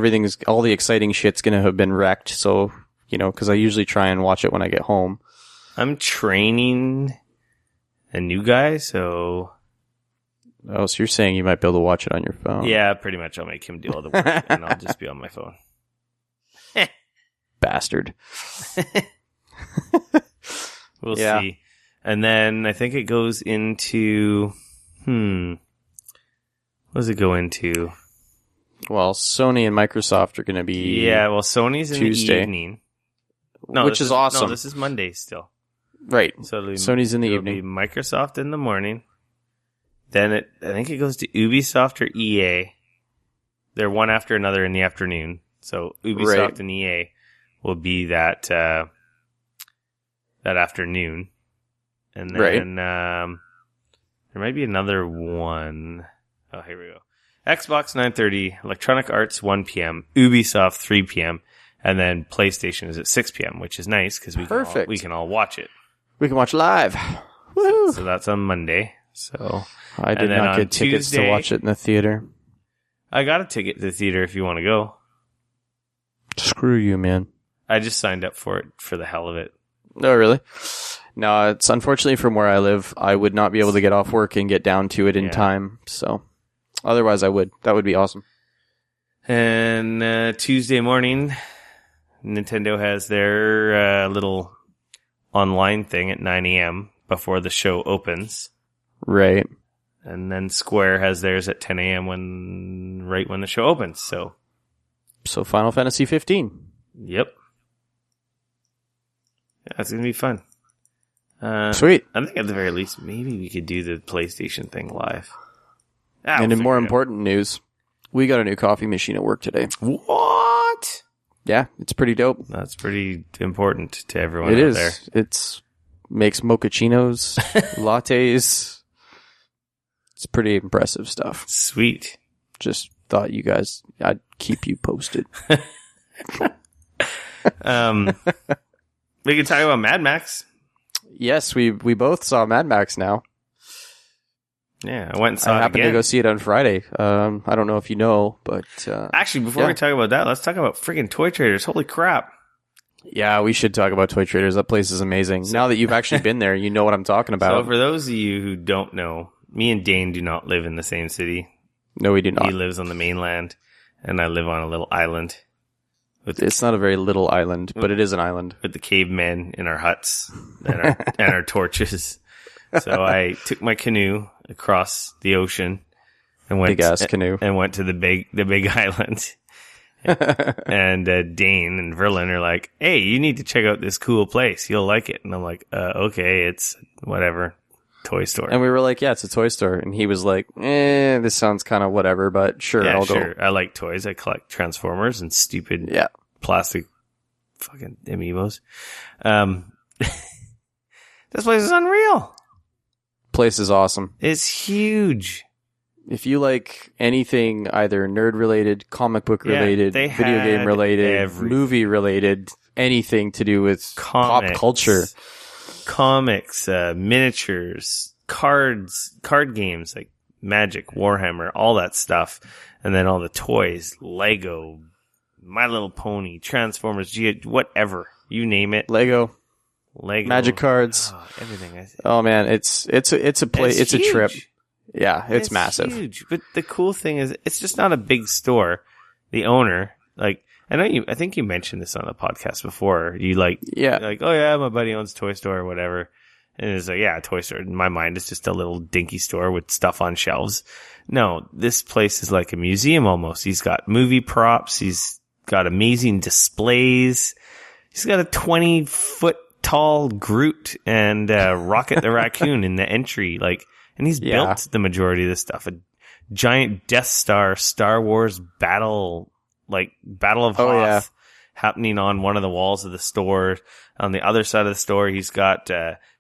B: all the exciting shit's going to have been wrecked. So, because I usually try and watch it when I get home.
A: I'm training a new guy, so...
B: Oh, so you're saying you might be able to watch it on your phone?
A: Yeah, pretty much. I'll make him do all the work, and I'll just be on my phone.
B: Bastard.
A: We'll see. And then I think it goes into... What does it go into?
B: Well, Sony and Microsoft are going to be...
A: Yeah, well, Sony's in
B: Tuesday.
A: the evening. No,
B: which is awesome.
A: No, this is Monday still.
B: Right.
A: So
B: Sony's in the evening.
A: Be Microsoft in the morning. Then I think it goes to Ubisoft or EA. They're one after another in the afternoon. So Ubisoft and EA will be that afternoon. And then there might be another one. Oh, here we go. Xbox 9:30, Electronic Arts 1 p.m., Ubisoft 3 p.m., and then PlayStation is at 6 p.m., which is nice because we can all watch it.
B: We can watch live. Woohoo!
A: So that's on Monday. So
B: I did not get tickets to watch it in the theater.
A: I got a ticket to the theater if you want to go.
B: Screw you, man.
A: I just signed up for it for the hell of it.
B: Oh, really? No, it's unfortunately from where I live. I would not be able to get off work and get down to it in time. So otherwise I would. That would be awesome.
A: And Tuesday morning, Nintendo has their little online thing at 9 a.m. before the show opens.
B: Right.
A: And then Square has theirs at 10 a.m. right when the show opens. So
B: Final Fantasy 15.
A: Yep. Yeah, it's going to be fun.
B: Sweet.
A: I think at the very least, maybe we could do the PlayStation thing live.
B: And in more important news, We got a new coffee machine at work today.
A: What?
B: Yeah, it's pretty dope.
A: That's pretty important to everyone
B: It
A: out
B: is.
A: there.
B: It's makes mochachinos, lattes. It's pretty impressive stuff.
A: Sweet.
B: Just thought I'd keep you posted.
A: We can talk about Mad Max.
B: Yes, we both saw Mad Max now.
A: Yeah, I went and saw it
B: I happened
A: again.
B: to go see it on Friday. I don't know if you know, but
A: Actually, before we talk about that, let's talk about freaking Toy Traders. Holy crap.
B: yeah, we should talk about Toy Traders. That place is amazing. Now that you've actually been there, you know what I'm talking
A: So
B: about.
A: for those of you who don't know, me and Dane do not live in the same city.
B: No, we do not.
A: He lives on the mainland, and I live on a little island.
B: It's not a very little island, but it is an island.
A: With the cavemen in our huts and our torches. So I took my canoe across the ocean and went
B: Big ass canoe
A: and went to the big island. And Dane and Verlin are like, "Hey, you need to check out this cool place. You'll like it." And I'm like, "Okay, it's whatever, toy store."
B: And we were like, yeah, it's a toy store. And he was like, this sounds kind of whatever, but sure,
A: Yeah,
B: I'll
A: sure.
B: go.
A: I like toys. I collect Transformers and stupid
B: Yeah.
A: plastic fucking amiibos. This place is unreal.
B: Place is awesome.
A: It's huge.
B: If you like anything either nerd related, comic book related,
A: they
B: video game
A: had
B: related,
A: everything.
B: movie related, anything to do with pop culture.
A: Comics, miniatures, card games like Magic, Warhammer, all that stuff. And then all the toys, Lego, My Little Pony, Transformers, whatever. You name it.
B: Lego, Magic cards.
A: Oh, everything.
B: Oh man, it's a trip. Yeah, it's massive.
A: Huge. But the cool thing is it's just not a big store. The owner, like, I think you mentioned this on the podcast before. You like, oh yeah, my buddy owns a toy store or whatever. And it's like, yeah, a toy store. In my mind, it's just a little dinky store with stuff on shelves. No, this place is like a museum almost. He's got movie props. He's got amazing displays. He's got a 20-foot tall Groot and Rocket the Raccoon in the entry. Like, and he's built the majority of this stuff. A giant Death Star Star Wars battle of Hoth happening on one of the walls of the store. On the other side of the store, he's got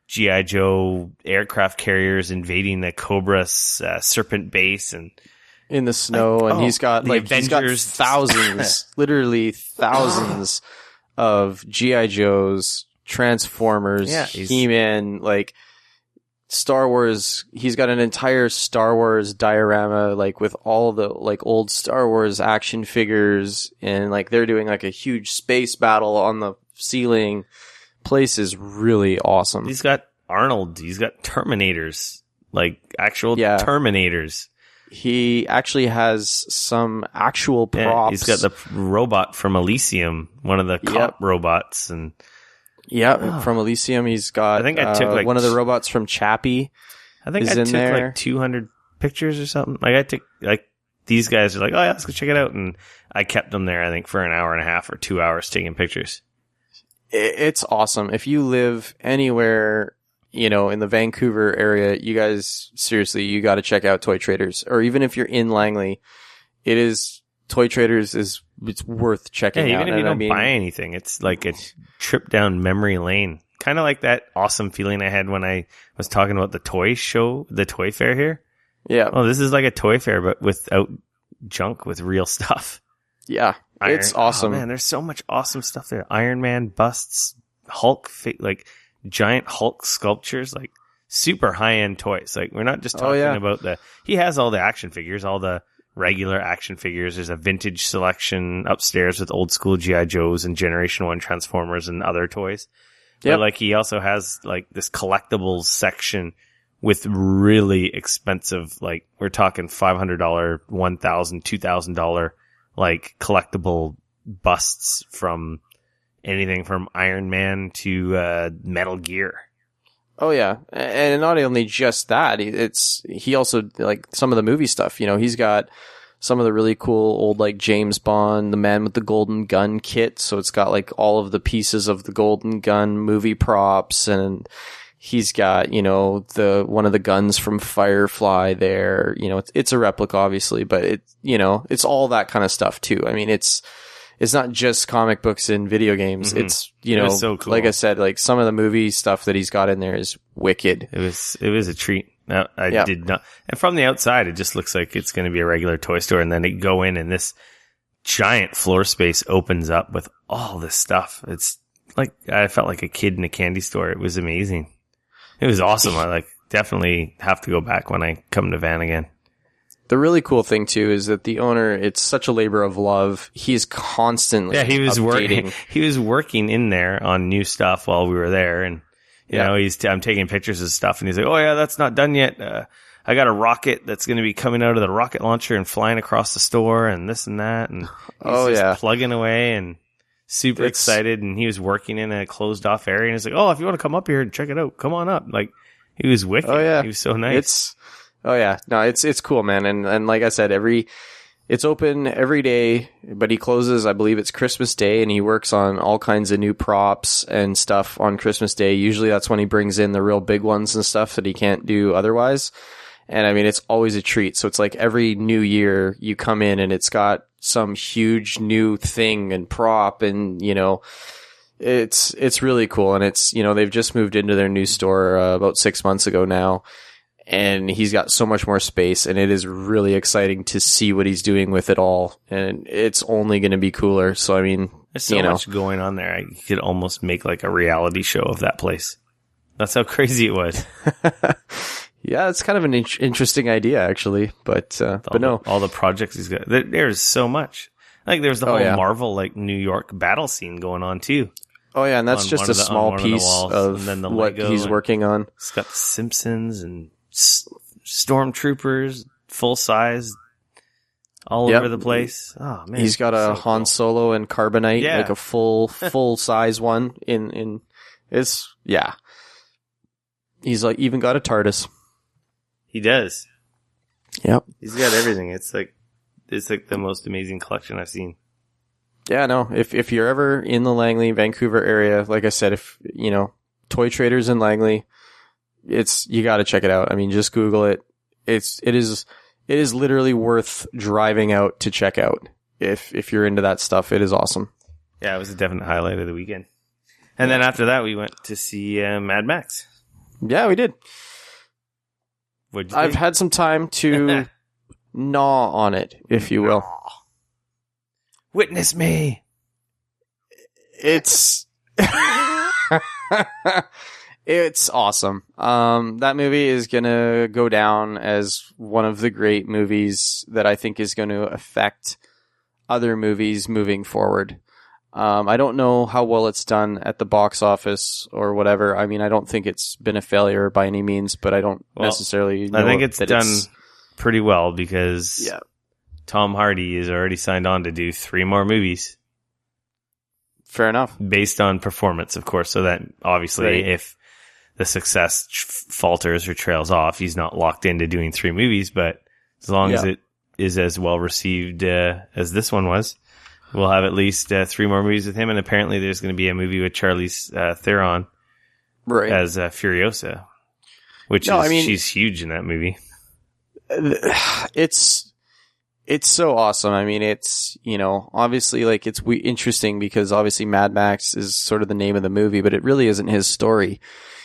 A: G.I. Joe aircraft carriers invading the Cobra's Serpent base and
B: in the snow, and he's got thousands, literally thousands of G.I. Joes, Transformers, He-Man, like Star Wars. He's got an entire Star Wars diorama, like with all the like old Star Wars action figures, and like they're doing like a huge space battle on the ceiling. Place is really awesome.
A: He's got Arnold. He's got Terminators, like actual Terminators.
B: He actually has some actual props.
A: Yeah, he's got the robot from Elysium, one of the cop robots, and
B: from Elysium. He's got.
A: I think I took like
B: one of the robots from Chappie.
A: I think I took like 200 pictures or something. Like I took like these guys are like, oh yeah, let's go check it out, and I kept them there. I think for an hour and a half or 2 hours taking pictures.
B: It's awesome. If you live anywhere, in the Vancouver area, you guys, seriously, you got to check out Toy Traders. Or even if you're in Langley, Toy Traders it's worth checking out.
A: Even if you don't buy anything, it's like a trip down memory lane. Kind of like that awesome feeling I had when I was talking about the toy show, the toy fair here.
B: Yeah.
A: Oh, this is like a toy fair, but without junk, with real stuff.
B: Yeah. It's awesome.
A: Oh man, there's so much awesome stuff there. Iron Man busts, Hulk, like giant Hulk sculptures, like super high-end toys. Like we're not just talking about he has all the action figures, all the regular action figures. There's a vintage selection upstairs with old school G.I. Joes and Generation 1 Transformers and other toys. Yeah. But like he also has like this collectibles section with really expensive, like we're talking $500, $1,000, $2,000 like collectible busts from anything from Iron Man to Metal Gear.
B: Oh yeah, and not only just that, he also like some of the movie stuff. He's got some of the really cool old like James Bond, the Man with the Golden Gun kit. So it's got like all of the pieces of the Golden Gun movie props, and He's got, one of the guns from Firefly there. It's a replica, obviously, but it's all that kind of stuff too. I mean, it's not just comic books and video games. Mm-hmm. It's,
A: it was so cool.
B: Like I said, like some of the movie stuff that he's got in there is wicked.
A: It was a treat. No, I did not. And from the outside, it just looks like it's going to be a regular toy store. And then you go in and this giant floor space opens up with all this stuff. It's like, I felt like a kid in a candy store. It was amazing. It was awesome. I definitely have to go back when I come to Van again.
B: The really cool thing too is that the owner, it's such a labor of love. He's constantly
A: he was
B: updating.
A: working. He was working in there on new stuff while we were there, and you know, I'm taking pictures of stuff, and he's like, "Oh yeah, that's not done yet. I got a rocket that's going to be coming out of the rocket launcher and flying across the store, and this and that." And he's just plugging away and super excited. And he was working in a closed off area, and he's like, "Oh, if you want to come up here and check it out, come on up." Like he was wicked. Oh yeah, he was so nice.
B: It's cool, man. And like I said, it's open every day, but he closes, I believe it's Christmas Day, and he works on all kinds of new props and stuff on Christmas Day. Usually that's when he brings in the real big ones and stuff that he can't do otherwise. And I mean, it's always a treat. So it's like every new year you come in and it's got some huge new thing and prop, and it's really cool. And it's, they've just moved into their new store about 6 months ago now. And he's got so much more space, and it is really exciting to see what he's doing with it all. And it's only going to be cooler. So, I mean,
A: there's so much going on there. I could almost make like a reality show of that place. That's how crazy it was.
B: Yeah, it's kind of an interesting idea, actually. But no.
A: All the projects he's got. There's so much. Like, there's the whole Marvel, like, New York battle scene going on, too.
B: Oh, yeah, and that's just a small piece of what he's working on.
A: It's got the Simpsons and stormtroopers, full size, all over the place. Oh man,
B: he's got a Han Solo and Carbonite, like a full size one. He's like even got a TARDIS.
A: He does.
B: Yep,
A: he's got everything. It's like the most amazing collection I've seen.
B: Yeah, no. If you're ever in the Langley, Vancouver area, like I said, if Toy Traders in Langley. You got to check it out. I mean, just Google it. It is literally worth driving out to check out. If you're into that stuff, it is awesome.
A: Yeah, it was a definite highlight of the weekend. And then after that, we went to see Mad Max.
B: Yeah, we did.
A: What'd you think?
B: I've had some time to gnaw on it, if you will.
A: Witness me.
B: It's It's awesome. That movie is going to go down as one of the great movies that I think is going to affect other movies moving forward. I don't know how well it's done at the box office or whatever. I mean, I don't think it's been a failure by any means, but I don't necessarily know.
A: I think it's done pretty well because Tom Hardy is already signed on to do 3 more movies.
B: Fair enough.
A: Based on performance, of course. So that obviously if the success falters or trails off, he's not locked into doing 3 movies, but as long as it is as well received as this one was, we'll have at least 3 more movies with him. And apparently there's going to be a movie with Charlize Theron as Furiosa, which she's huge in that movie.
B: It's so awesome. I mean, it's, obviously like it's interesting because obviously Mad Max is sort of the name of the movie, but it really isn't his story.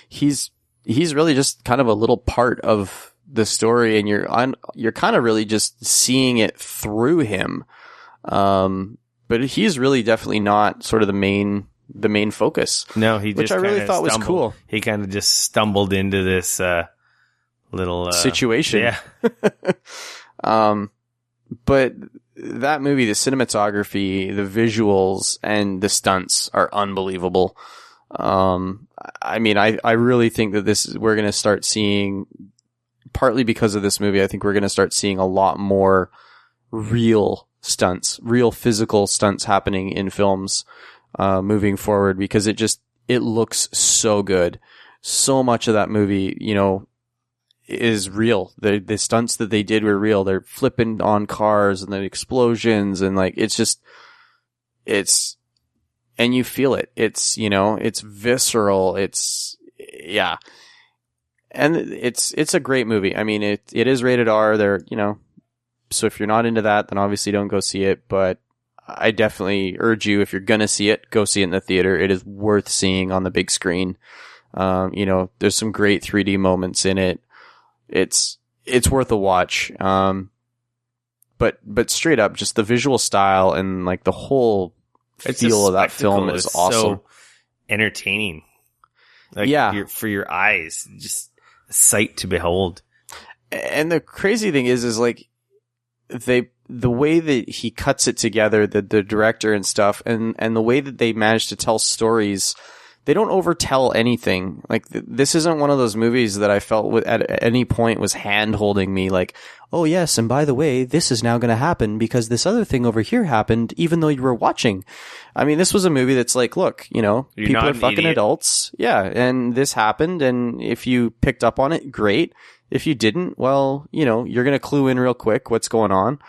B: He's really just kind of a little part of the story, and you're kind of really just seeing it through him. But he's really definitely not sort of the main focus.
A: No,
B: which I really thought was cool.
A: He kind of just stumbled into this little
B: situation.
A: Yeah.
B: But that movie, the cinematography, the visuals, and the stunts are unbelievable. I mean, I really think that we're going to start seeing, partly because of this movie, I think we're going to start seeing a lot more real physical stunts happening in films, moving forward, because it looks so good. So much of that movie, is real. The stunts that they did were real. They're flipping on cars and the explosions and like, and you feel it. It's, it's visceral. And it's a great movie. I mean, it is rated R. So if you're not into that, then obviously don't go see it. But I definitely urge you, if you're gonna see it, go see it in the theater. It is worth seeing on the big screen. There's some great 3D moments in it. It's worth a watch. But straight up, just the visual style and like the whole feel of that film is awesome.
A: So entertaining. Like, for your eyes, just a sight to behold.
B: And the crazy thing is like the way that he cuts it together, the director and stuff, and the way that they manage to tell stories, they don't overtell anything. Like this isn't one of those movies that I felt at any point was hand holding me like, oh yes, and by the way, this is now going to happen because this other thing over here happened, even though you were watching. I mean, this was a movie that's like, look, people are fucking idiot. Adults. Yeah. And this happened. And if you picked up on it, great. If you didn't, well, you're going to clue in real quick what's going on.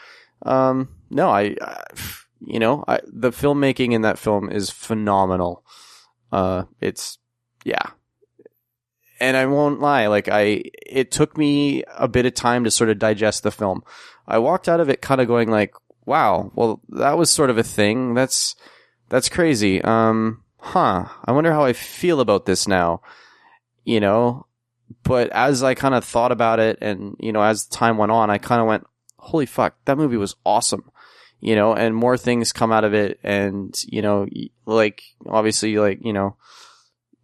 B: The filmmaking in that film is phenomenal. And I won't lie, it took me a bit of time to sort of digest the film. I walked out of it kind of going like, wow, well, that was sort of a thing. That's crazy. I wonder how I feel about this now, but as I kind of thought about it and, as time went on, I kind of went, holy fuck, that movie was awesome. And more things come out of it. And, obviously,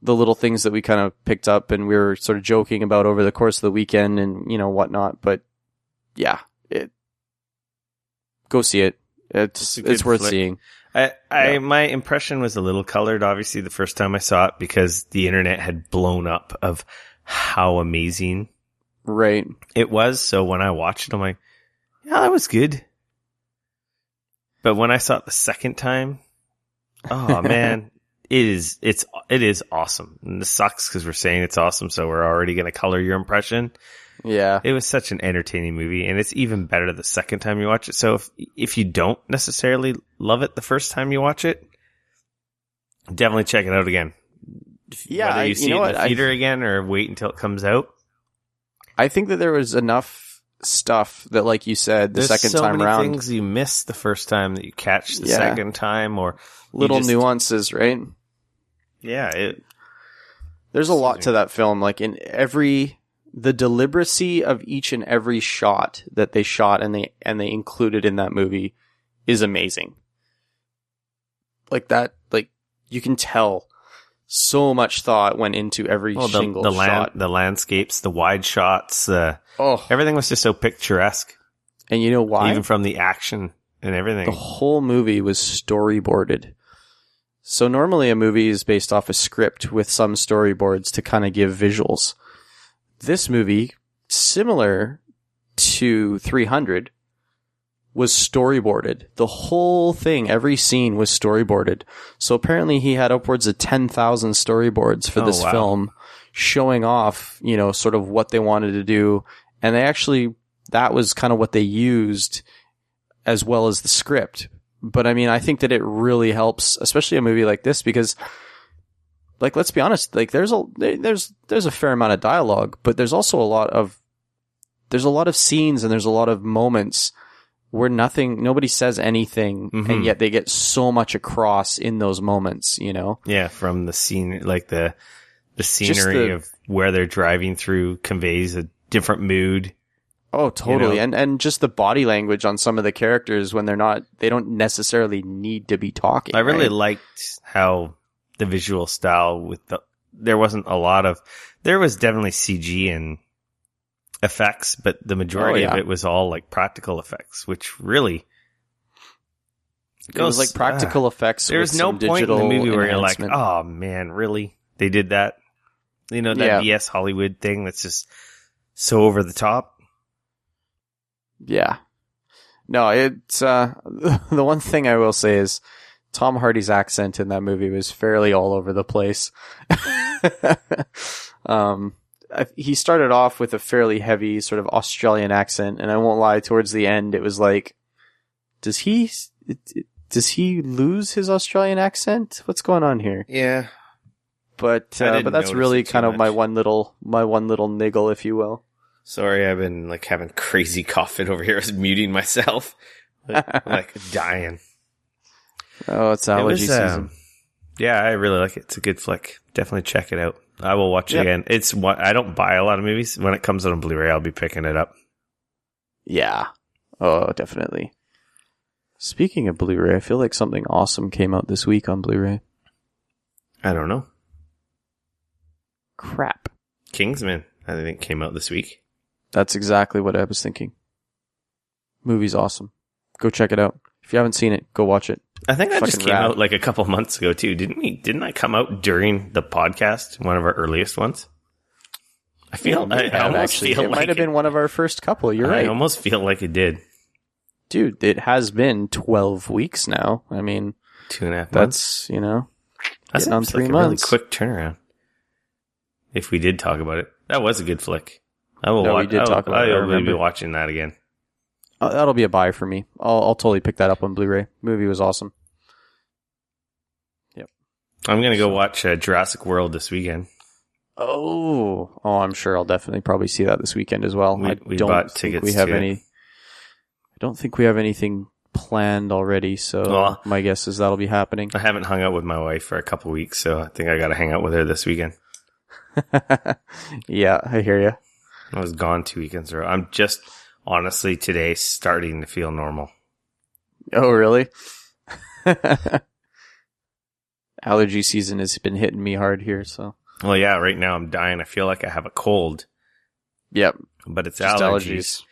B: the little things that we kind of picked up and we were sort of joking about over the course of the weekend and, whatnot. But yeah, go see it. It's worth seeing.
A: My impression was a little colored, obviously, the first time I saw it because the internet had blown up of how amazing it was. So when I watched it, I'm like, yeah, that was good. But when I saw it the second time, oh man, it is awesome. And this sucks because we're saying it's awesome, so we're already going to color your impression.
B: Yeah.
A: It was such an entertaining movie, and it's even better the second time you watch it. So if you don't necessarily love it the first time you watch it, definitely check it out again.
B: Yeah,
A: whether you see it in the theater again or wait until it comes out.
B: I think that there was enough stuff that, like you said, the second time around. There's so many
A: things you miss the first time that you catch the second time, or
B: little nuances, right?
A: Yeah,
B: there's a lot to that film. Like in the deliberacy of each and every shot that they shot and they included in that movie is amazing. Like that, like you can tell so much thought went into every single shot.
A: The landscapes, the wide shots, everything was just so picturesque.
B: And you know why?
A: Even from the action and everything.
B: The whole movie was storyboarded. So normally a movie is based off a script with some storyboards to kind of give visuals. This movie, similar to 300, was storyboarded. The whole thing, every scene was storyboarded. So apparently he had upwards of 10,000 storyboards for this film, showing off, sort of what they wanted to do. And that was kind of what they used as well as the script. But I mean, I think that it really helps, especially a movie like this, because like, let's be honest, like there's a fair amount of dialogue, but there's also a lot of scenes and there's a lot of moments where nobody says anything, and yet they get so much across in those moments,
A: Yeah, from the scene, like the scenery of where they're driving through conveys a different mood.
B: Oh, totally. And just the body language on some of the characters when they don't necessarily need to be talking.
A: I really liked how the visual style there was definitely CG and effects, but the majority of it was all like practical effects, which really
B: it was like practical effects.
A: There's no point in the movie where you're like, oh man, really? They did that? That BS Hollywood thing that's just so over the top.
B: Yeah. No, it's the one thing I will say is Tom Hardy's accent in that movie was fairly all over the place. He started off with a fairly heavy sort of Australian accent, and I won't lie, towards the end it was like, does he lose his Australian accent? What's going on here?
A: Yeah.
B: But that's really kind of my one little niggle, if you will.
A: Sorry, I've been like having crazy coughing over here. I was muting myself. I'm like dying.
B: Oh, it's allergy season.
A: Yeah, I really like it. It's a good flick. Definitely check it out. I will watch it again. It's what I don't buy a lot of movies. When it comes out on Blu-ray, I'll be picking it up.
B: Yeah. Oh, definitely. Speaking of Blu-ray, I feel like something awesome came out this week on Blu-ray.
A: I don't know.
B: Crap.
A: Kingsman, I think, came out this week.
B: That's exactly what I was thinking. Movie's awesome. Go check it out. If you haven't seen it, go watch it.
A: I think that just came out like a couple months ago too, didn't we? Didn't I come out during the podcast? One of our earliest ones. I feel. I almost feel like
B: it might have been one of our first couple. You're right.
A: I almost feel like it did.
B: Dude, it has been 12 weeks now. I mean,
A: 2.5 months.
B: That's
A: that's
B: on 3
A: like
B: months.
A: A really quick turnaround. If we did talk about it, that was a good flick. I will.
B: We did talk about it.
A: I will be watching that again.
B: That'll be a buy for me. I'll totally pick that up on Blu-ray. Movie was awesome. Yep.
A: I'm gonna go watch Jurassic World this weekend.
B: Oh, I'm sure I'll definitely probably see that this weekend as well.
A: We bought tickets.
B: I don't think we have anything planned already, so my guess is that'll be happening.
A: I haven't hung out with my wife for a couple weeks, so I think I got to hang out with her this weekend.
B: Yeah, I hear you.
A: I was gone 2 weekends in a row. I'm just honestly today starting to feel normal.
B: Oh, really? Allergy season has been hitting me hard here, so.
A: Well, yeah, right now I'm dying. I feel like I have a cold.
B: Yep.
A: But it's
B: just
A: allergies.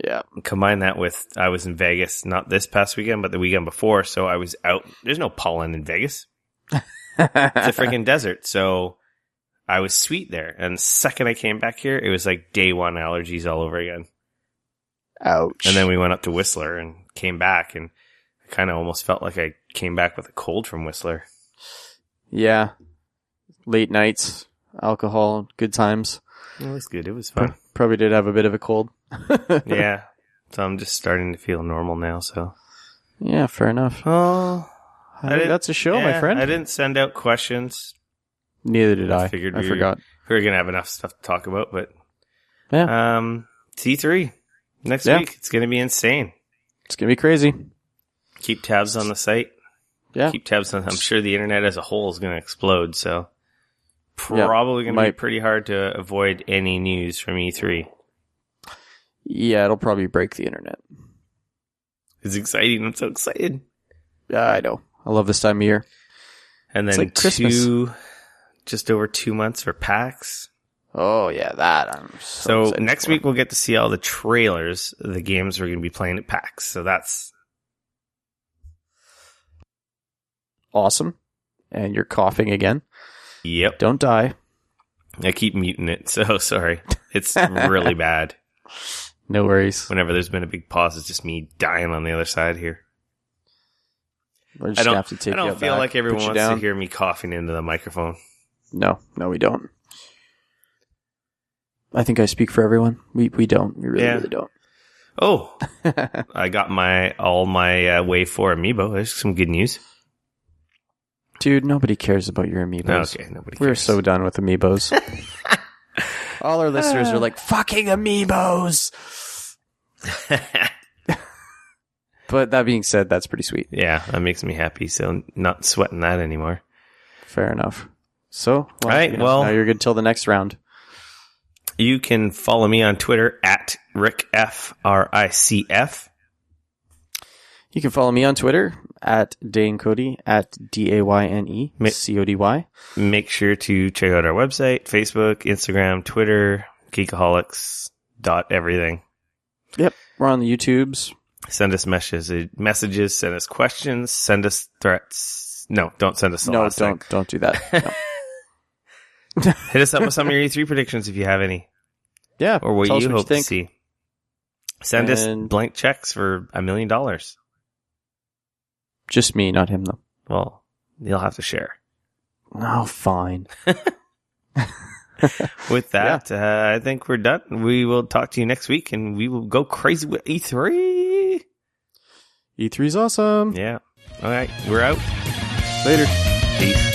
B: Yeah.
A: Combine that with I was in Vegas, not this past weekend, but the weekend before, so I was out. There's no pollen in Vegas. It's a freaking desert, so I was sweet there. And the second I came back here, it was like day one allergies all over again.
B: Ouch.
A: And then we went up to Whistler and came back, and I kind of almost felt like I came back with a cold from Whistler.
B: Yeah. Late nights, alcohol, good times.
A: It was good. It was fun.
B: Probably did have a bit of a cold.
A: Yeah. So I'm just starting to feel normal now, so.
B: Yeah, fair enough.
A: Oh,
B: I think that's a show, my friend.
A: I didn't send out questions.
B: Neither did I.
A: I
B: forgot.
A: We were going to have enough stuff to talk about, but.
B: Yeah.
A: T3 next week. It's going to be insane.
B: It's going to be crazy.
A: Keep tabs on the site.
B: Yeah.
A: Keep tabs on. I'm sure the internet as a whole is going to explode, so. Probably going to be pretty hard to avoid any news from E3.
B: Yeah, it'll probably break the internet.
A: It's exciting. I'm so excited.
B: Yeah, I know. I love this time of year.
A: And then
B: it's like
A: just over 2 months for PAX.
B: Oh, yeah, that. I'm so
A: next week we'll get to see all the trailers of the games we're going to be playing at PAX. So that's
B: awesome. And you're coughing again.
A: Yep.
B: Don't die.
A: I keep muting it, so sorry. It's really bad.
B: No worries.
A: Whenever there's been a big pause, it's just me dying on the other side here.
B: I don't
A: feel like everyone wants to hear me coughing into the microphone.
B: No, we don't. I think I speak for everyone. We don't. We really don't.
A: Oh, I got all my Wave 4 amiibo. There's some good news.
B: Dude, nobody cares about your amiibos.
A: Okay, nobody cares.
B: We're so done with amiibos. All our listeners are like, fucking amiibos! But that being said, that's pretty sweet.
A: Yeah, that makes me happy, so not sweating that anymore.
B: Fair enough. So,
A: now
B: you're good till the next round.
A: You can follow me on Twitter at RickF, RICF.
B: You can follow me on Twitter at Dane Cody, at DAYNE CODY.
A: Make sure to check out our website, Facebook, Instagram, Twitter, Geekoholics, everything.
B: Yep. We're on the YouTubes.
A: Send us messages, send us questions, send us threats. No, don't send us the last thing.
B: Don't do that. No.
A: Hit us up with some of your E3 predictions if you have any.
B: Yeah.
A: Or what you hope to see. Send us blank checks for $1 million.
B: Just me, not him, though.
A: Well, you'll have to share.
B: Oh, fine.
A: With that, I think we're done. We will talk to you next week, and we will go crazy with E3.
B: E3's awesome.
A: Yeah. All right. We're out.
B: Later.
A: Peace.